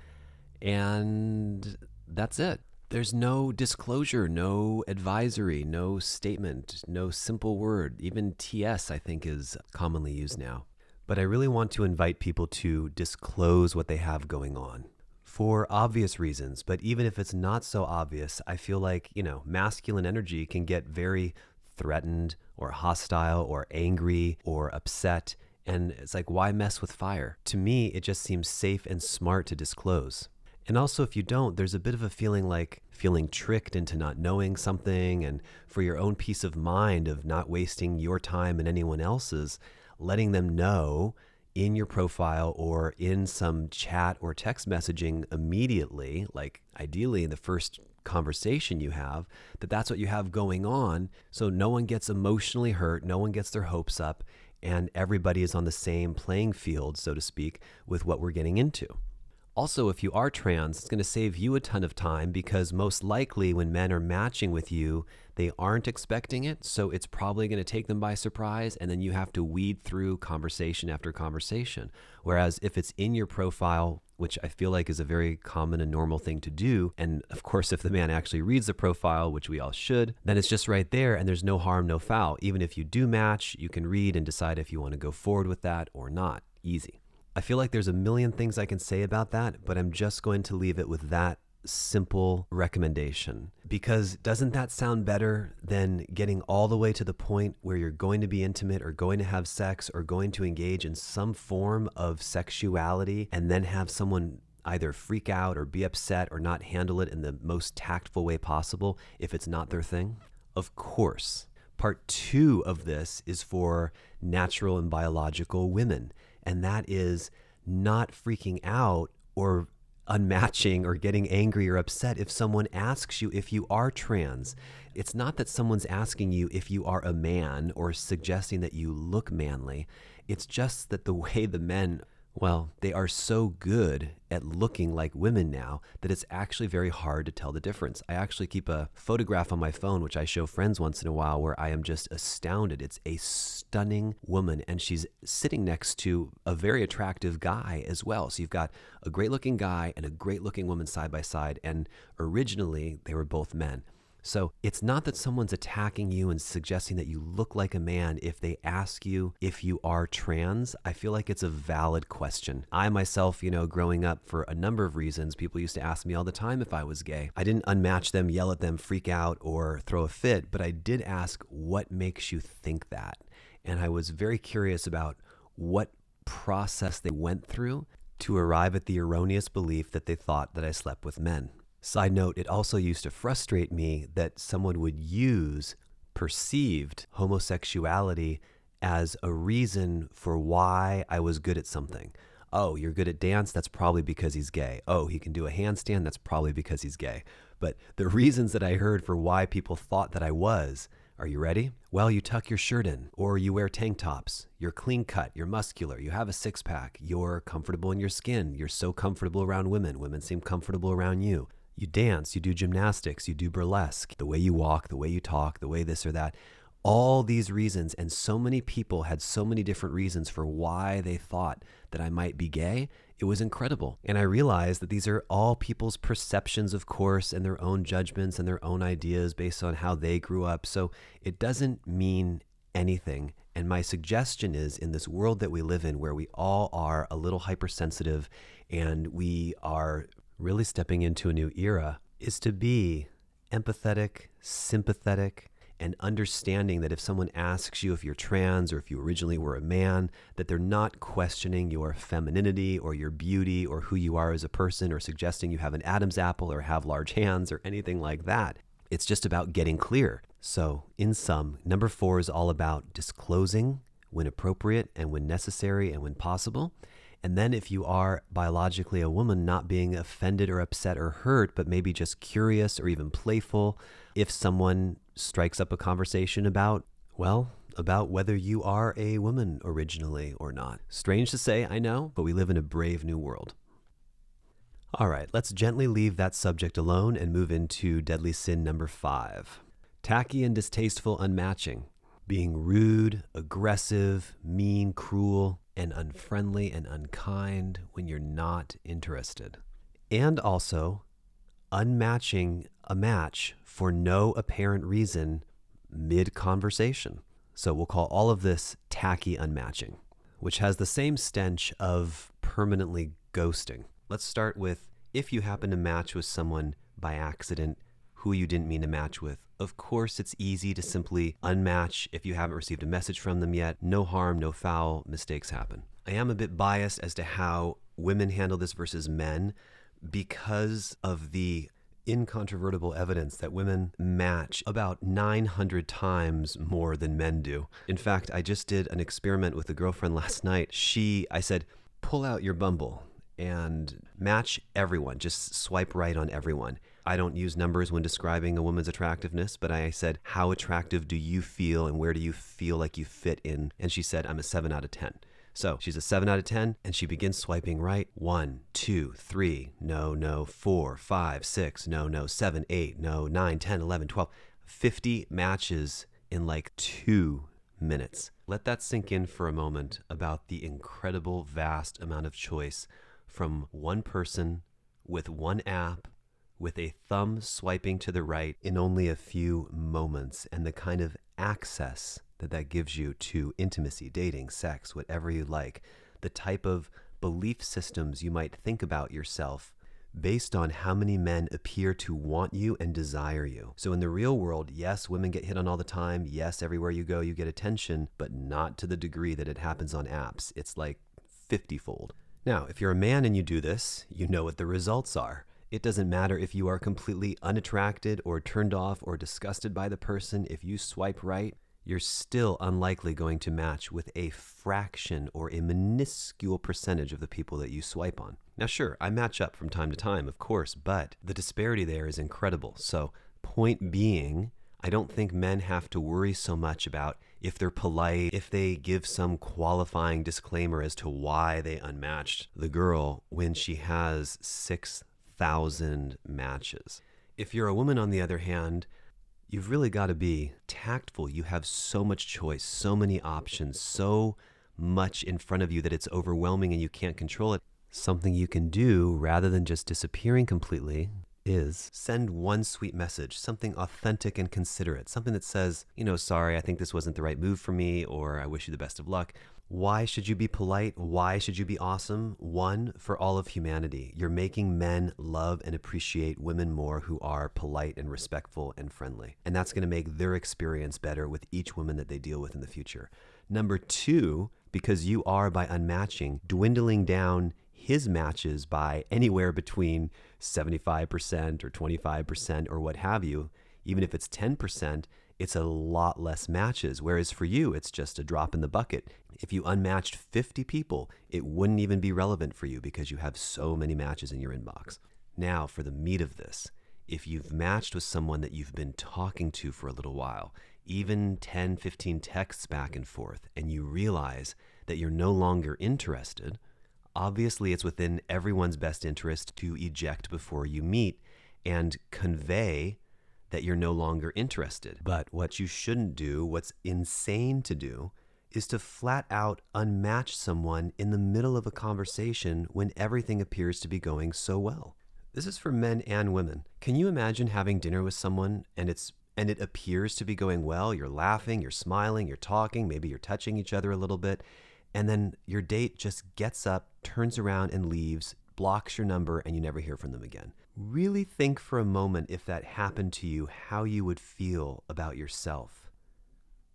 and that's it. There's no disclosure, no advisory, no statement, no simple word. Even TS, I think, is commonly used now. But I really want to invite people to disclose what they have going on for obvious reasons. But even if it's not so obvious, I feel like, masculine energy can get very threatened or hostile or angry or upset. And it's like, why mess with fire? To me, it just seems safe and smart to disclose. And also, if you don't, there's a bit of a feeling like feeling tricked into not knowing something, and for your own peace of mind of not wasting your time and anyone else's, letting them know in your profile or in some chat or text messaging immediately, like ideally in the first conversation you have, that that's what you have going on. So no one gets emotionally hurt, no one gets their hopes up, and everybody is on the same playing field, so to speak, with what we're getting into. Also, if you are trans, it's going to save you a ton of time because most likely when men are matching with you, they aren't expecting it. So it's probably going to take them by surprise. And then you have to weed through conversation after conversation. Whereas if it's in your profile, which I feel like is a very common and normal thing to do, and of course, if the man actually reads the profile, which we all should, then it's just right there and there's no harm, no foul. Even if you do match, you can read and decide if you want to go forward with that or not. Easy. I feel like there's a million things I can say about that, but I'm just going to leave it with that simple recommendation. Because doesn't that sound better than getting all the way to the point where you're going to be intimate or going to have sex or going to engage in some form of sexuality and then have someone either freak out or be upset or not handle it in the most tactful way possible if it's not their thing? Of course. Part 2 of this is for natural and biological women. And that is not freaking out or unmatching or getting angry or upset if someone asks you if you are trans. It's not that someone's asking you if you are a man or suggesting that you look manly. It's just that the way the men, they are so good at looking like women now that it's actually very hard to tell the difference. I actually keep a photograph on my phone, which I show friends once in a while, where I am just astounded. It's a stunning woman, and she's sitting next to a very attractive guy as well. So you've got a great looking guy and a great looking woman side by side, and originally they were both men. So it's not that someone's attacking you and suggesting that you look like a man if they ask you if you are trans. I feel like it's a valid question. I myself, growing up for a number of reasons, people used to ask me all the time if I was gay. I didn't unmatch them, yell at them, freak out, or throw a fit, but I did ask, what makes you think that? And I was very curious about what process they went through to arrive at the erroneous belief that they thought that I slept with men. Side note, it also used to frustrate me that someone would use perceived homosexuality as a reason for why I was good at something. Oh, you're good at dance? That's probably because he's gay. Oh, he can do a handstand? That's probably because he's gay. But the reasons that I heard for why people thought that I was, are you ready? Well, you tuck your shirt in, or you wear tank tops. You're clean cut, you're muscular, you have a six pack, you're comfortable in your skin. You're so comfortable around women. Women seem comfortable around you. You dance, you do gymnastics, you do burlesque, the way you walk, the way you talk, the way this or that. All these reasons, and so many people had so many different reasons for why they thought that I might be gay. It was incredible. And I realized that these are all people's perceptions, of course, and their own judgments and their own ideas based on how they grew up. So it doesn't mean anything. And my suggestion is, in this world that we live in, where we all are a little hypersensitive and we are really stepping into a new era, is to be empathetic, sympathetic, and understanding that if someone asks you if you're trans or if you originally were a man, that they're not questioning your femininity or your beauty or who you are as a person or suggesting you have an Adam's apple or have large hands or anything like that. It's just about getting clear. So in sum, number 4 is all about disclosing when appropriate and when necessary and when possible. And then if you are biologically a woman, not being offended or upset or hurt, but maybe just curious or even playful, if someone strikes up a conversation about whether you are a woman originally or not. Strange to say, I know, but we live in a brave new world. All right, let's gently leave that subject alone and move into deadly sin number 5. Tacky and distasteful unmatching. Being rude, aggressive, mean, cruel, and unfriendly and unkind when you're not interested. And also unmatching a match for no apparent reason mid-conversation. So we'll call all of this tacky unmatching, which has the same stench of permanently ghosting. Let's start with, if you happen to match with someone by accident who you didn't mean to match with. Of course, it's easy to simply unmatch if you haven't received a message from them yet. No harm, no foul, mistakes happen. I am a bit biased as to how women handle this versus men because of the incontrovertible evidence that women match about 900 times more than men do. In fact, I just did an experiment with a girlfriend last night. I said, pull out your Bumble and match everyone. Just swipe right on everyone. I don't use numbers when describing a woman's attractiveness, but I said, how attractive do you feel and where do you feel like you fit in? And she said, I'm a 7 out of 10. So she's a 7 out of 10, and she begins swiping right. 1, 2, 3, no, 4, 5, 6, no, 7, 8, no, 9, 10, 11, 12. 50 matches in like 2 minutes. Let that sink in for a moment about the incredible, vast amount of choice from one person with one app, with a thumb swiping to the right in only a few moments, and the kind of access that gives you to intimacy, dating, sex, whatever you like, the type of belief systems you might think about yourself based on how many men appear to want you and desire you. So in the real world, yes, women get hit on all the time. Yes, everywhere you go, you get attention, but not to the degree that it happens on apps. It's like 50-fold. Now, if you're a man and you do this, you know what the results are. It doesn't matter if you are completely unattracted or turned off or disgusted by the person. If you swipe right, you're still unlikely going to match with a fraction or a minuscule percentage of the people that you swipe on. Now, sure, I match up from time to time, of course, but the disparity there is incredible. So, point being, I don't think men have to worry so much about if they're polite, if they give some qualifying disclaimer as to why they unmatched the girl when she has 6,000 matches. If you're a woman, on the other hand, you've really got to be tactful. You have so much choice, so many options, so much in front of you that it's overwhelming and you can't control it. Something you can do rather than just disappearing completely is send one sweet message, something authentic and considerate, something that says, sorry, I think this wasn't the right move for me, or I wish you the best of luck. Why should you be polite? Why should you be awesome? One, for all of humanity. You're making men love and appreciate women more who are polite and respectful and friendly. And that's going to make their experience better with each woman that they deal with in the future. Number 2, because you are, by unmatching, dwindling down his matches by anywhere between 75% or 25% or what have you, even if it's 10%, it's a lot less matches. Whereas for you, it's just a drop in the bucket. If you unmatched 50 people, it wouldn't even be relevant for you because you have so many matches in your inbox. Now, for the meat of this, if you've matched with someone that you've been talking to for a little while, even 10, 15 texts back and forth, and you realize that you're no longer interested, obviously it's within everyone's best interest to eject before you meet and convey that you're no longer interested. But what you shouldn't do, what's insane to do, is to flat out unmatch someone in the middle of a conversation when everything appears to be going so well. This is for men and women. Can you imagine having dinner with someone and it appears to be going well? You're laughing, you're smiling, you're talking, maybe you're touching each other a little bit, and then your date just gets up, turns around and leaves, blocks your number, and you never hear from them again. Really think for a moment, if that happened to you, how you would feel about yourself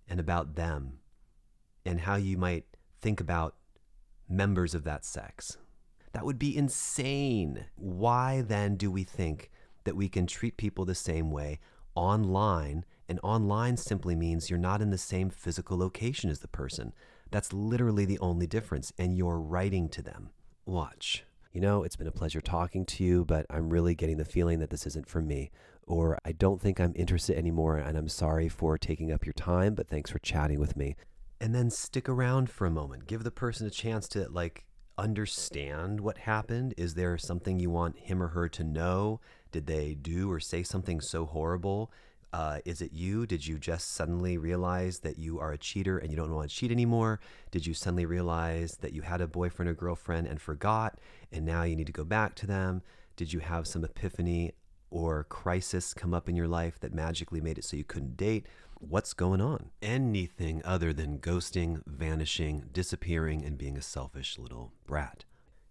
and about them, and how you might think about members of that sex. That would be insane. Why then do we think that we can treat people the same way online? And online simply means you're not in the same physical location as the person. That's literally the only difference, and you're writing to them. Watch. It's been a pleasure talking to you, but I'm really getting the feeling that this isn't for me. Or I don't think I'm interested anymore, and I'm sorry for taking up your time, but thanks for chatting with me. And then stick around for a moment. Give the person a chance to understand what happened. Is there something you want him or her to know? Did they do or say something so horrible? Is it you? Did you just suddenly realize that you are a cheater and you don't want to cheat anymore? Did you suddenly realize that you had a boyfriend or girlfriend and forgot, and now you need to go back to them? Did you have some epiphany or crisis come up in your life that magically made it so you couldn't date? What's going on? Anything other than ghosting, vanishing, disappearing, and being a selfish little brat.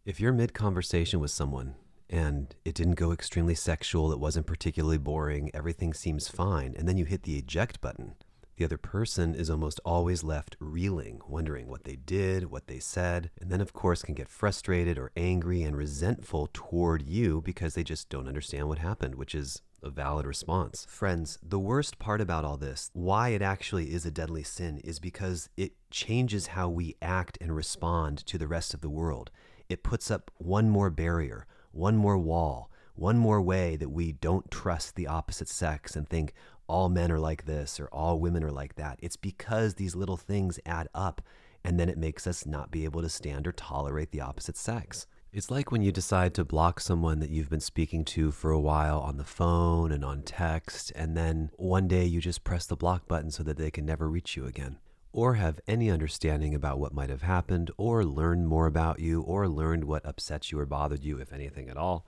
If you're mid-conversation with someone and it didn't go extremely sexual, it wasn't particularly boring, everything seems fine, and then you hit the eject button, the other person is almost always left reeling, wondering what they did, what they said, and then of course can get frustrated or angry and resentful toward you because they just don't understand what happened, which is a valid response. Friends, the worst part about all this, why it actually is a deadly sin, is because it changes how we act and respond to the rest of the world. It puts up one more barrier, one more wall, one more way that we don't trust the opposite sex and think all men are like this or all women are like that. It's because these little things add up, and then it makes us not be able to stand or tolerate the opposite sex. It's like when you decide to block someone that you've been speaking to for a while on the phone and on text, and then one day you just press the block button so that they can never reach you again, or have any understanding about what might have happened, or learn more about you, or learned what upsets you or bothered you, if anything at all,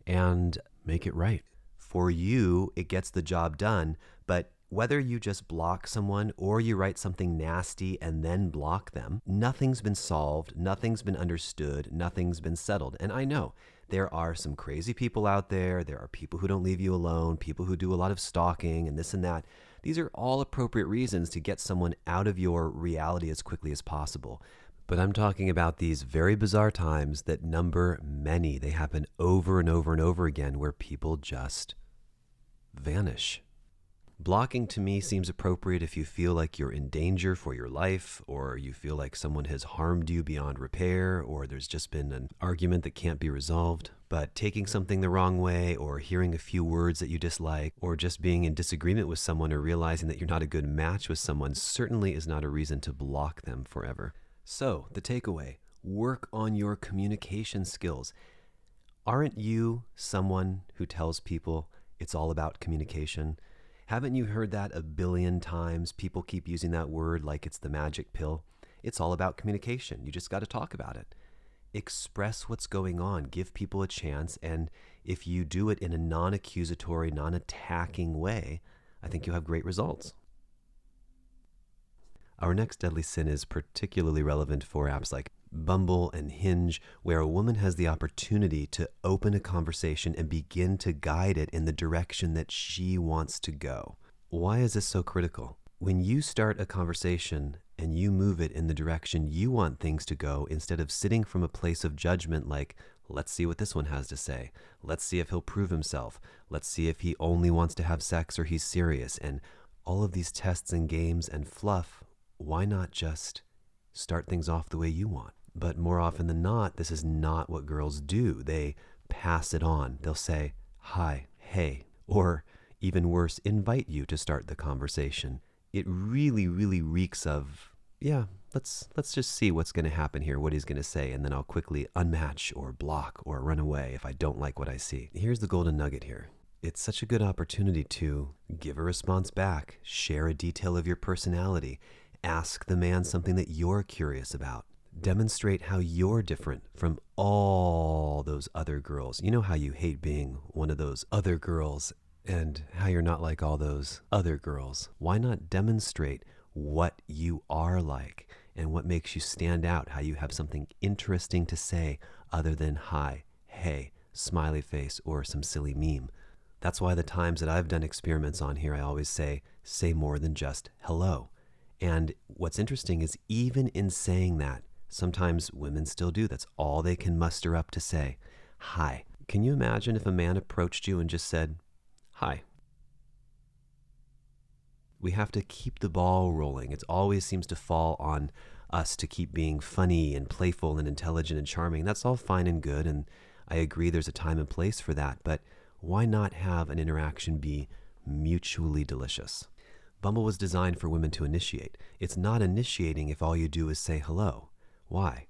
and make it right. For you, it gets the job done, but whether you just block someone or you write something nasty and then block them, nothing's been solved, nothing's been understood, nothing's been settled. And I know there are some crazy people out there. There are people who don't leave you alone, people who do a lot of stalking and this and that. These are all appropriate reasons to get someone out of your reality as quickly as possible. But I'm talking about these very bizarre times that number many. They happen over and over and over again where people just vanish. Blocking to me seems appropriate if you feel like you're in danger for your life, or you feel like someone has harmed you beyond repair, or there's just been an argument that can't be resolved. But taking something the wrong way, or hearing a few words that you dislike, or just being in disagreement with someone or realizing that you're not a good match with someone certainly is not a reason to block them forever. So, the takeaway, work on your communication skills. Aren't you someone who tells people it's all about communication? Haven't you heard that a billion times? People keep using that word like it's the magic pill. It's all about communication. You just got to talk about it. Express what's going on. Give people a chance. And if you do it in a non-accusatory, non-attacking way, I think you'll have great results. Our next deadly sin is particularly relevant for apps like Bumble and Hinge, where a woman has the opportunity to open a conversation and begin to guide it in the direction that she wants to go. Why is this so critical? When you start a conversation and you move it in the direction you want things to go, instead of sitting from a place of judgment like, let's see what this one has to say. Let's see if he'll prove himself. Let's see if he only wants to have sex or he's serious. And all of these tests and games and fluff, why not just start things off the way you want? But more often than not, this is not what girls do. They pass it on. They'll say, hi, hey, or even worse, invite you to start the conversation. It really, really reeks of, yeah, let's just see what's going to happen here, what he's going to say, and then I'll quickly unmatch or block or run away if I don't like what I see. Here's the golden nugget here. It's such a good opportunity to give a response back, share a detail of your personality, ask the man something that you're curious about, demonstrate how you're different from all those other girls. You know how you hate being one of those other girls and how you're not like all those other girls. Why not demonstrate what you are like and what makes you stand out, how you have something interesting to say other than hi, hey, smiley face, or some silly meme. That's why the times that I've done experiments on here, I always say more than just hello. And what's interesting is even in saying that, sometimes women still do. That's all they can muster up to say, hi. Can you imagine if a man approached you and just said, hi? We have to keep the ball rolling. It always seems to fall on us to keep being funny and playful and intelligent and charming. That's all fine and good, and I agree there's a time and place for that, but why not have an interaction be mutually delicious? Bumble was designed for women to initiate. It's not initiating if all you do is say hello. Why?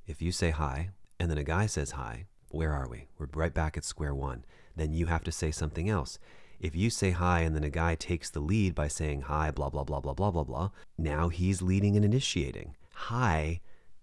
If you say hi, and then a guy says hi, where are we? We're right back at square one. Then you have to say something else. If you say hi and then a guy takes the lead by saying hi, blah, blah, blah, blah, blah, blah, blah, now he's leading and initiating. Hi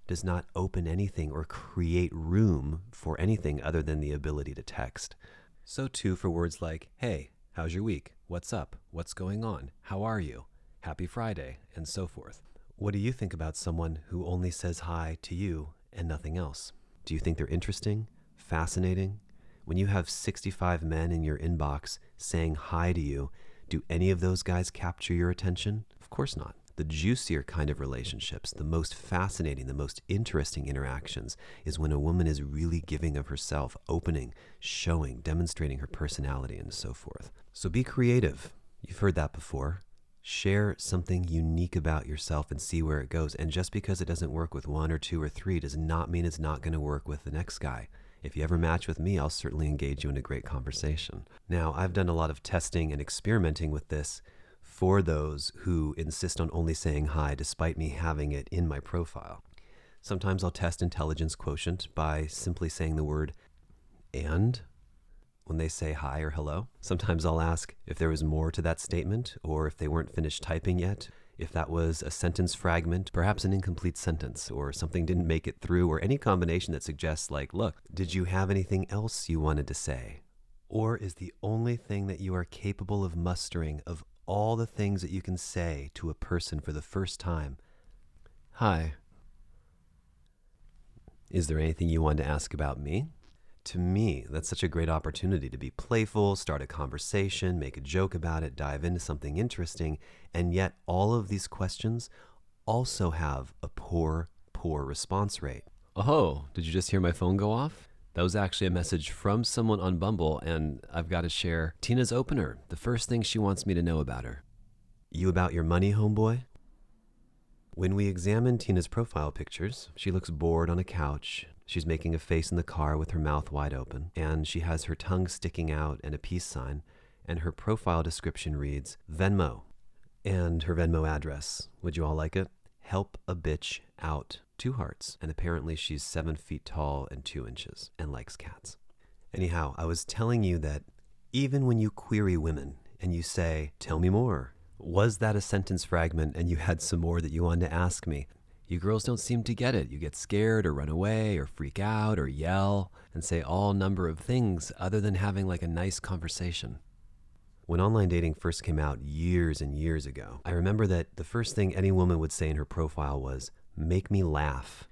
does not open anything or create room for anything other than the ability to text. So too for words like, hey, how's your week? What's up? What's going on? How are you? Happy Friday, and so forth. What do you think about someone who only says hi to you and nothing else? Do you think they're interesting, fascinating? When you have 65 men in your inbox saying hi to you, do any of those guys capture your attention? Of course not. The juicier kind of relationships, the most fascinating, the most interesting interactions is when a woman is really giving of herself, opening, showing, demonstrating her personality, and so forth. So be creative. You've heard that before. Share something unique about yourself and see where it goes. And just because it doesn't work with one or two or three does not mean it's not going to work with the next guy. If you ever match with me, I'll certainly engage you in a great conversation. Now, I've done a lot of testing and experimenting with this for those who insist on only saying hi despite me having it in my profile. Sometimes I'll test intelligence quotient by simply saying the word and when they say hi or hello. Sometimes I'll ask if there was more to that statement or if they weren't finished typing yet, if that was a sentence fragment, perhaps an incomplete sentence, or something didn't make it through, or any combination that suggests like, look, did you have anything else you wanted to say? Or is the only thing that you are capable of mustering of all the things that you can say to a person for the first time, hi? Is there anything you wanted to ask about me? To me, that's such a great opportunity to be playful, start a conversation, make a joke about it, dive into something interesting, and yet all of these questions also have a poor response rate. Oh, did you just hear my phone go off? That was actually a message from someone on Bumble, and I've got to share Tina's opener, the first thing she wants me to know about her. You about your money, homeboy? When we examine Tina's profile pictures, she looks bored on a couch. She's making a face in the car with her mouth wide open, and she has her tongue sticking out and a peace sign, and her profile description reads Venmo, and her Venmo address. Would you all like it? Help a bitch out. 2 hearts, and apparently she's 7 feet tall and 2 inches and likes cats. Anyhow, I was telling you that even when you query women and you say, tell me more, was that a sentence fragment and you had some more that you wanted to ask me? You girls don't seem to get it. You get scared or run away or freak out or yell and say all number of things other than having like a nice conversation. When online dating first came out years and years ago, I remember that the first thing any woman would say in her profile was, make me laugh,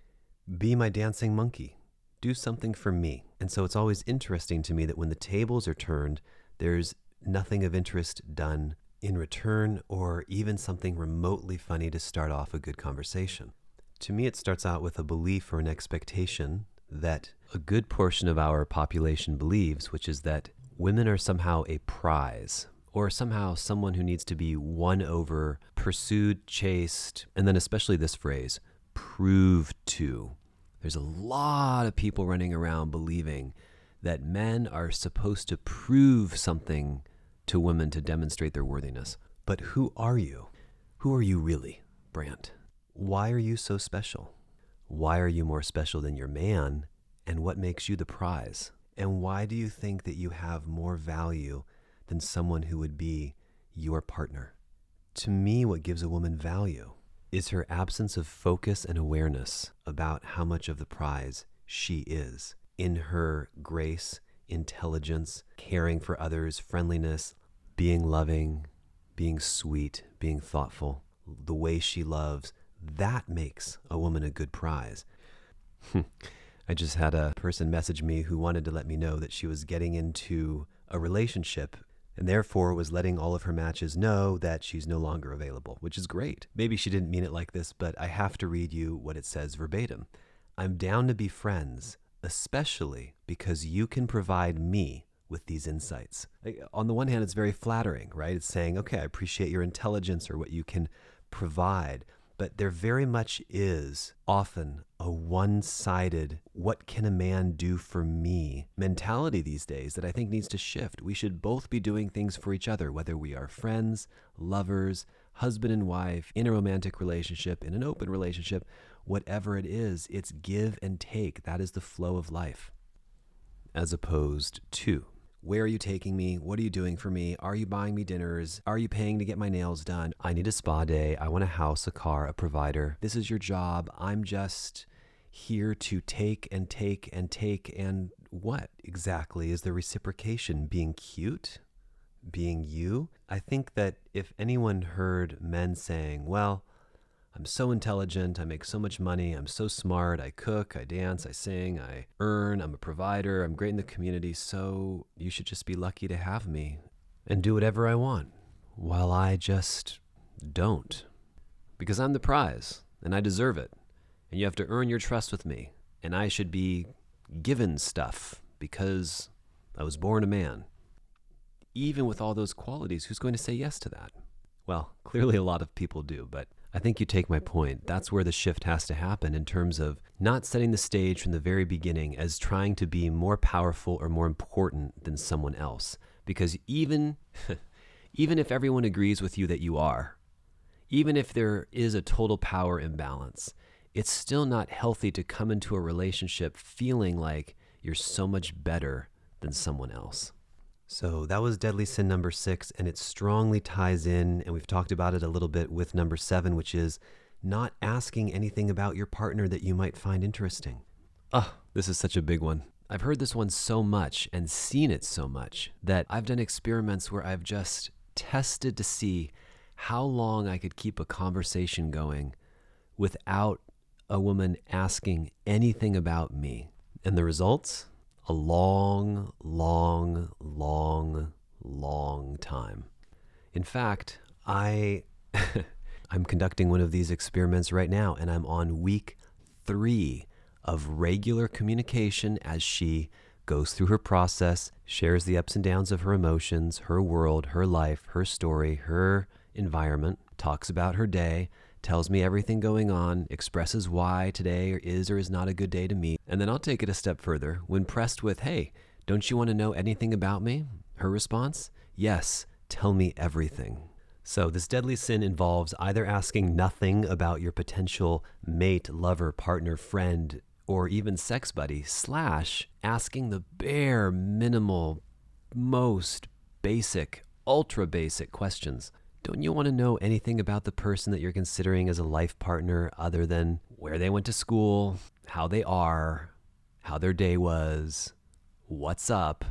be my dancing monkey, do something for me. And so it's always interesting to me that when the tables are turned, there's nothing of interest done in return or even something remotely funny to start off a good conversation. To me, it starts out with a belief or an expectation that a good portion of our population believes, which is that women are somehow a prize or somehow someone who needs to be won over, pursued, chased, and then especially this phrase, proved to. There's a lot of people running around believing that men are supposed to prove something to women to demonstrate their worthiness. But who are you? Who are you really, Brant? Why are you so special? Why are you more special than your man? And what makes you the prize? And why do you think that you have more value than someone who would be your partner? To me, what gives a woman value is her absence of focus and awareness about how much of the prize she is in her grace, intelligence, caring for others, friendliness, being loving, being sweet, being thoughtful, the way she loves. That makes a woman a good prize. I just had a person message me who wanted to let me know that she was getting into a relationship and therefore was letting all of her matches know that she's no longer available, which is great. Maybe she didn't mean it like this, but I have to read you what it says verbatim. I'm down to be friends, especially because you can provide me with these insights. On the one hand, it's very flattering, right? It's saying, okay, I appreciate your intelligence or what you can provide. But there very much is often a one-sided, what can a man do for me mentality these days that I think needs to shift. We should both be doing things for each other, whether we are friends, lovers, husband and wife, in a romantic relationship, in an open relationship, whatever it is, it's give and take. That is the flow of life. As opposed to, where are you taking me? What are you doing for me? Are you buying me dinners? Are you paying to get my nails done? I need a spa day. I want a house, a car, a provider. This is your job. I'm just here to take and take and take. And what exactly is the reciprocation? Being cute? Being you? I think that if anyone heard men saying, well, I'm so intelligent, I make so much money, I'm so smart, I cook, I dance, I sing, I earn, I'm a provider, I'm great in the community, so you should just be lucky to have me and do whatever I want, while I just don't. Because I'm the prize, and I deserve it, and you have to earn your trust with me, and I should be given stuff because I was born a man. Even with all those qualities, who's going to say yes to that? Well, clearly a lot of people do, but I think you take my point. That's where the shift has to happen in terms of not setting the stage from the very beginning as trying to be more powerful or more important than someone else. Because even if everyone agrees with you that you are, even if there is a total power imbalance, it's still not healthy to come into a relationship feeling like you're so much better than someone else. So that was deadly sin number 6, and it strongly ties in, and we've talked about it a little bit with number 7, which is not asking anything about your partner that you might find interesting. This is such a big one. I've heard this one so much and seen it so much that I've done experiments where I've just tested to see how long I could keep a conversation going without a woman asking anything about me. And the results? A long, long, long, long time. In fact, I'm conducting one of these experiments right now, and I'm on week 3 of regular communication as she goes through her process, shares the ups and downs of her emotions, her world, her life, her story, her environment, talks about her day, tells me everything going on, expresses why today is or is not a good day to meet, and then I'll take it a step further. When pressed with, hey, don't you want to know anything about me? Her response, yes, tell me everything. So this deadly sin involves either asking nothing about your potential mate, lover, partner, friend, or even sex buddy, / asking the bare minimal, most basic, ultra basic questions. Don't you want to know anything about the person that you're considering as a life partner other than where they went to school, how they are, how their day was, what's up,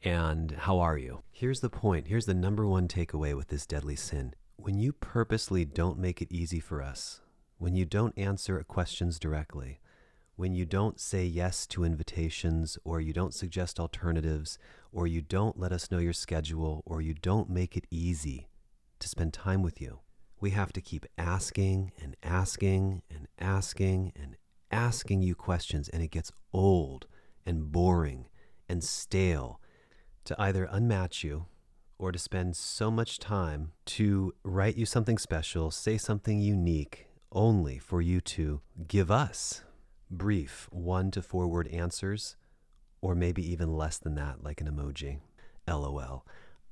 and how are you? Here's the point. Here's the number one takeaway with this deadly sin. When you purposely don't make it easy for us, when you don't answer questions directly, when you don't say yes to invitations, or you don't suggest alternatives, or you don't let us know your schedule, or you don't make it easy to spend time with you, we have to keep asking and asking and asking and asking you questions, and it gets old and boring and stale to either unmatch you or to spend so much time to write you something special, say something unique, only for you to give us brief 1 to 4 word answers, or maybe even less than that, like an emoji. LOL.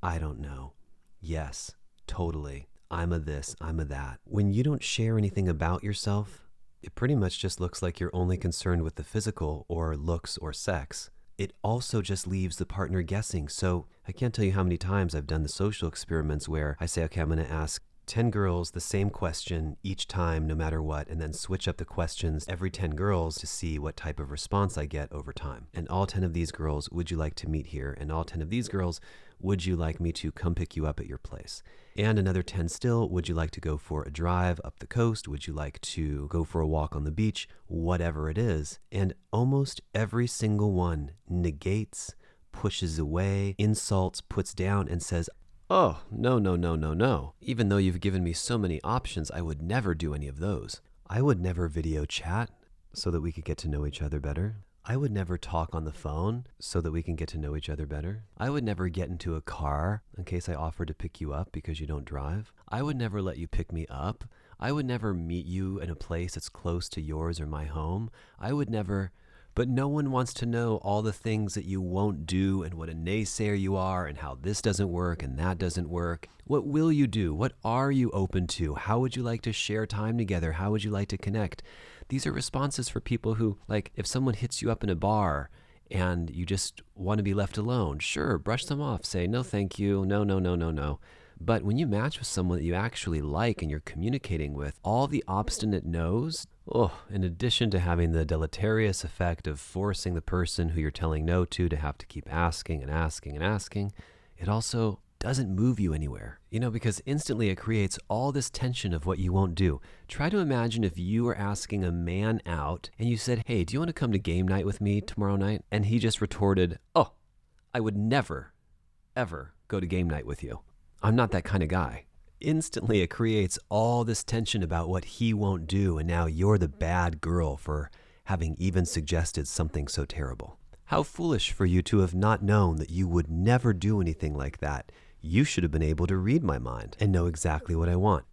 I don't know. Yes, totally. I'm a this, I'm a that. When you don't share anything about yourself, it pretty much just looks like you're only concerned with the physical or looks or sex. It also just leaves the partner guessing. So I can't tell you how many times I've done the social experiments where I say, okay, I'm going to ask 10 girls the same question each time, no matter what, and then switch up the questions every 10 girls to see what type of response I get over time. And all 10 of these girls, would you like to meet here? And all 10 of these girls, would you like me to come pick you up at your place? And another 10 still, would you like to go for a drive up the coast? Would you like to go for a walk on the beach? Whatever it is. And almost every single one negates, pushes away, insults, puts down, and says, oh, no, no, no, no, no. Even though you've given me so many options, I would never do any of those. I would never video chat so that we could get to know each other better. I would never talk on the phone so that we can get to know each other better. I would never get into a car in case I offered to pick you up because you don't drive. I would never let you pick me up. I would never meet you in a place that's close to yours or my home. I would never... But no one wants to know all the things that you won't do and what a naysayer you are and how this doesn't work and that doesn't work. What will you do? What are you open to? How would you like to share time together? How would you like to connect? These are responses for people who, like, if someone hits you up in a bar and you just want to be left alone, sure, brush them off. Say, no, thank you. No, no, no, no, no. But when you match with someone that you actually like and you're communicating with, all the obstinate no's, in addition to having the deleterious effect of forcing the person who you're telling no to have to keep asking and asking and asking, it also doesn't move you anywhere. Because instantly it creates all this tension of what you won't do. Try to imagine if you were asking a man out and you said, hey, do you want to come to game night with me tomorrow night? And he just retorted, oh, I would never, ever go to game night with you. I'm not that kind of guy. Instantly, it creates all this tension about what he won't do, and now you're the bad girl for having even suggested something so terrible. How foolish for you to have not known that you would never do anything like that. You should have been able to read my mind and know exactly what I want.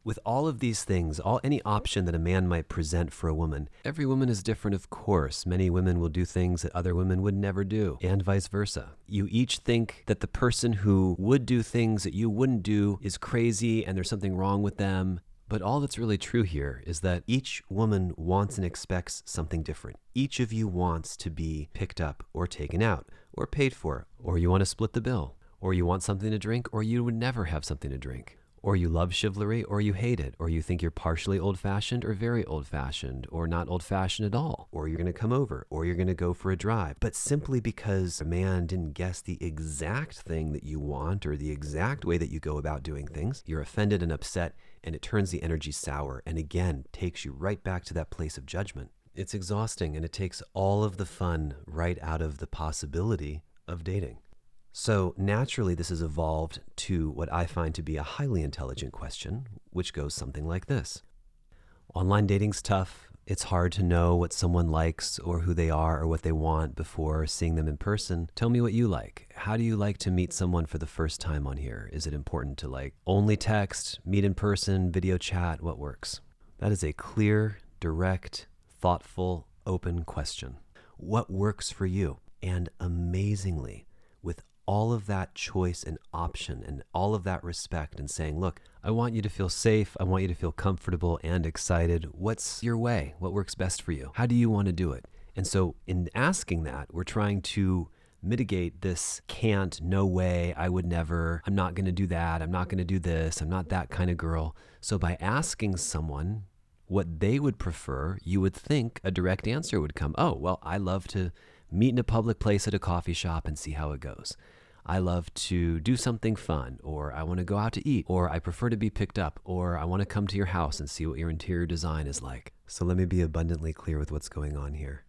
With all of these things, any option that a man might present for a woman, every woman is different, of course. Many women will do things that other women would never do, and vice versa. You each think that the person who would do things that you wouldn't do is crazy and there's something wrong with them. But all that's really true here is that each woman wants and expects something different. Each of you wants to be picked up or taken out or paid for, or you want to split the bill, or you want something to drink, or you would never have something to drink. Or you love chivalry, or you hate it, or you think you're partially old-fashioned or very old-fashioned, or not old-fashioned at all, or you're going to come over, or you're going to go for a drive. But simply because a man didn't guess the exact thing that you want or the exact way that you go about doing things, you're offended and upset, and it turns the energy sour, and again, takes you right back to that place of judgment. It's exhausting, and it takes all of the fun right out of the possibility of dating. So naturally, this has evolved to what I find to be a highly intelligent question, which goes something like this. Online dating's tough. It's hard to know what someone likes or who they are or what they want before seeing them in person. Tell me what you like. How do you like to meet someone for the first time on here? Is it important to only text, meet in person, video chat? What works? That is a clear, direct, thoughtful, open question. What works for you? And amazingly, with all of that choice and option and all of that respect and saying, look, I want you to feel safe. I want you to feel comfortable and excited. What's your way? What works best for you? How do you want to do it? And so in asking that, we're trying to mitigate this can't, no way, I would never, I'm not going to do that. I'm not going to do this. I'm not that kind of girl. So by asking someone what they would prefer, you would think a direct answer would come. Oh, well, I love to meet in a public place at a coffee shop and see how it goes. I love to do something fun, or I want to go out to eat, or I prefer to be picked up, or I want to come to your house and see what your interior design is like. So let me be abundantly clear with what's going on here.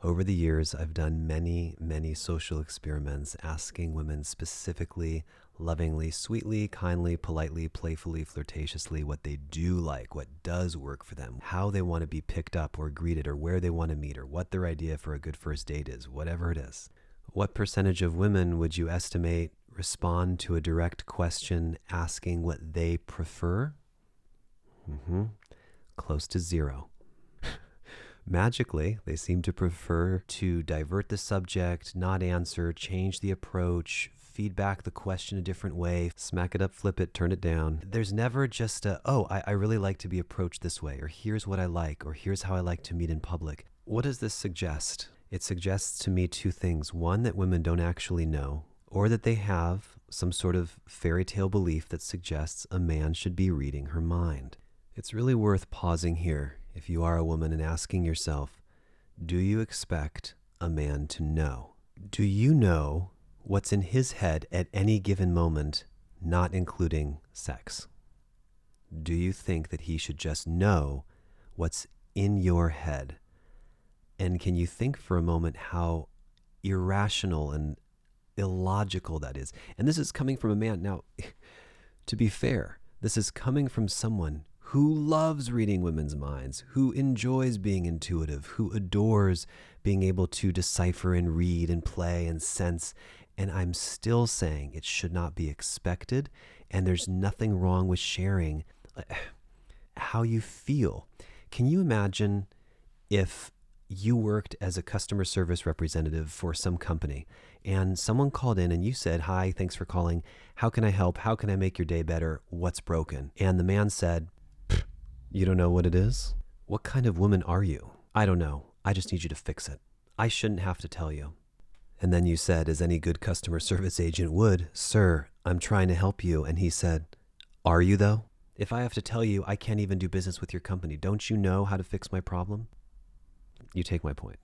Over the years, I've done many, many social experiments asking women specifically, lovingly, sweetly, kindly, politely, playfully, flirtatiously what they do like, what does work for them, how they want to be picked up or greeted, or where they want to meet, or what their idea for a good first date is, whatever it is. What percentage of women would you estimate respond to a direct question asking what they prefer? Close to zero. Magically, they seem to prefer to divert the subject, not answer, change the approach, feedback the question a different way, smack it up, flip it, turn it down. There's never just I really like to be approached this way, or here's what I like, or here's how I like to meet in public. What does this suggest? It suggests to me two things. One, that women don't actually know, or that they have some sort of fairy tale belief that suggests a man should be reading her mind. It's really worth pausing here if you are a woman and asking yourself, do you expect a man to know? Do you know what's in his head at any given moment, not including sex? Do you think that he should just know what's in your head? And can you think for a moment how irrational and illogical that is? And this is coming from a man. Now, to be fair, this is coming from someone who loves reading women's minds, who enjoys being intuitive, who adores being able to decipher and read and play and sense. And I'm still saying it should not be expected, and there's nothing wrong with sharing how you feel. Can you imagine if you worked as a customer service representative for some company and someone called in and you said, "Hi, thanks for calling. How can I help? How can I make your day better? What's broken?" And the man said, "You don't know what it is? What kind of woman are you?" "I don't know. I just need you to fix it. I shouldn't have to tell you." And then you said, as any good customer service agent would, "Sir, I'm trying to help you." And he said, "Are you though? If I have to tell you I can't even do business with your company, don't you know how to fix my problem?" You take my point.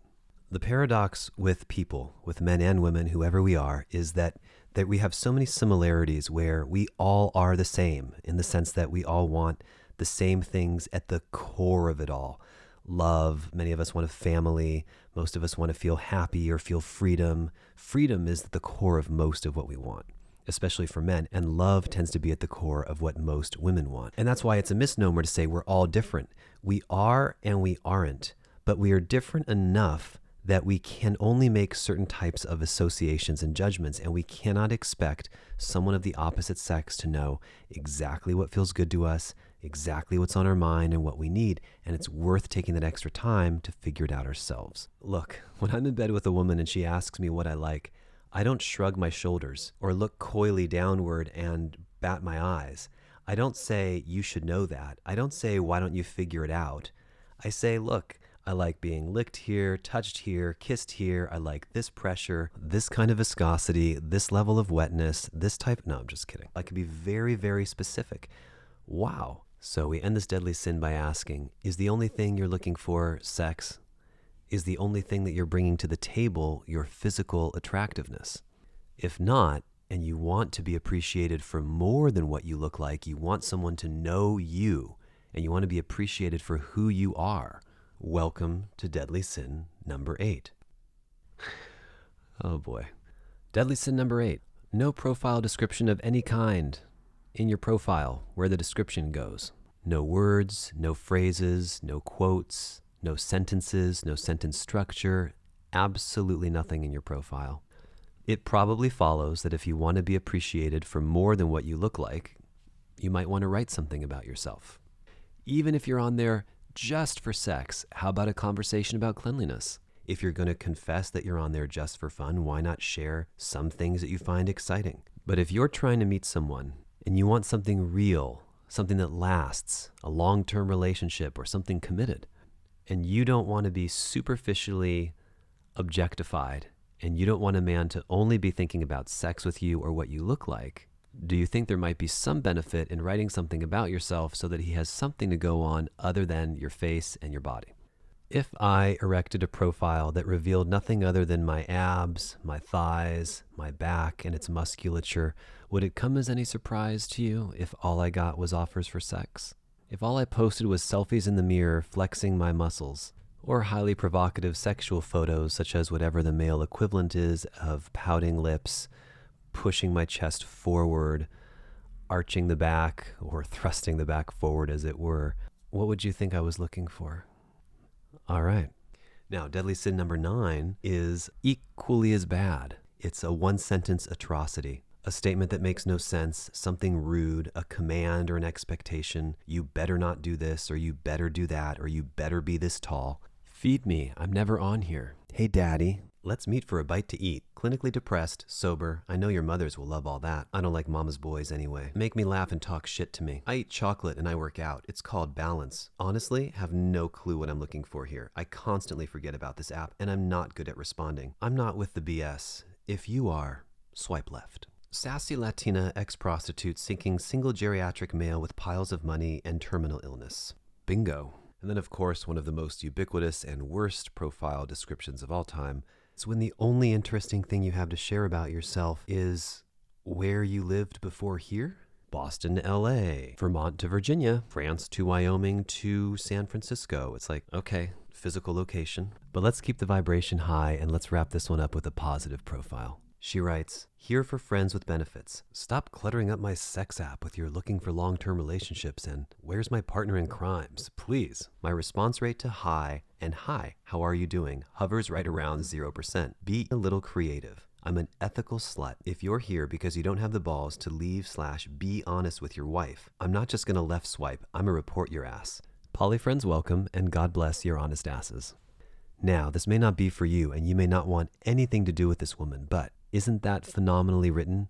The paradox with people, with men and women, whoever we are, is that we have so many similarities where we all are the same, in the sense that we all want the same things at the core of it all. Love, many of us want a family, most of us want to feel happy or feel freedom. Freedom is the core of most of what we want, especially for men, and love tends to be at the core of what most women want. And that's why it's a misnomer to say we're all different. We are and we aren't, but we are different enough that we can only make certain types of associations and judgments, and we cannot expect someone of the opposite sex to know exactly what feels good to us, exactly what's on our mind and what we need, and it's worth taking that extra time to figure it out ourselves. Look, when I'm in bed with a woman and she asks me what I like, I don't shrug my shoulders or look coyly downward and bat my eyes. I don't say, "You should know that." I don't say, "Why don't you figure it out?" I say, "Look, I like being licked here, touched here, kissed here. I like this pressure, this kind of viscosity, this level of wetness, this type." No, I'm just kidding. I can be very, very specific. Wow. So we end this deadly sin by asking, is the only thing you're looking for sex? Is the only thing that you're bringing to the table your physical attractiveness? If not, and you want to be appreciated for more than what you look like, you want someone to know you, and you want to be appreciated for who you are, welcome to deadly sin number 8. Oh boy. Deadly sin number 8. No profile description of any kind in your profile where the description goes. No words, no phrases, no quotes, no sentences, no sentence structure, absolutely nothing in your profile. It probably follows that if you want to be appreciated for more than what you look like, you might want to write something about yourself. Even if you're on there just for sex, how about a conversation about cleanliness? If you're going to confess that you're on there just for fun, why not share some things that you find exciting? But if you're trying to meet someone and you want something real, something that lasts, a long-term relationship or something committed, and you don't want to be superficially objectified, and you don't want a man to only be thinking about sex with you or what you look like, do you think there might be some benefit in writing something about yourself so that he has something to go on other than your face and your body? If I erected a profile that revealed nothing other than my abs, my thighs, my back, and its musculature, would it come as any surprise to you if all I got was offers for sex? If all I posted was selfies in the mirror flexing my muscles, or highly provocative sexual photos such as whatever the male equivalent is of pouting lips, pushing my chest forward, arching the back, or thrusting the back forward as it were, what would you think I was looking for? All right. Now, deadly sin number 9 is equally as bad. It's a one-sentence atrocity. A statement that makes no sense, something rude, a command or an expectation. You better not do this, or you better do that, or you better be this tall. Feed me, I'm never on here. Hey daddy, let's meet for a bite to eat. Clinically depressed, sober. I know your mothers will love all that. I don't like mama's boys anyway. Make me laugh and talk shit to me. I eat chocolate and I work out. It's called balance. Honestly, have no clue what I'm looking for here. I constantly forget about this app and I'm not good at responding. I'm not with the BS. If you are, swipe left. Sassy Latina ex-prostitute seeking single geriatric male with piles of money and terminal illness. Bingo. And then, of course, one of the most ubiquitous and worst profile descriptions of all time. It's when the only interesting thing you have to share about yourself is where you lived before here. Boston to LA, Vermont to Virginia, France to Wyoming to San Francisco. It's like, okay, physical location. But let's keep the vibration high and let's wrap this one up with a positive profile. She writes, here for friends with benefits. Stop cluttering up my sex app with your looking for long-term relationships and where's my partner in crimes, please. My response rate to hi and hi, how are you doing, hovers right around 0%. Be a little creative. I'm an ethical slut. If you're here because you don't have the balls to leave/be honest with your wife, I'm not just gonna left swipe, I'm gonna report your ass. Poly friends welcome and God bless your honest asses. Now, this may not be for you and you may not want anything to do with this woman, but isn't that phenomenally written?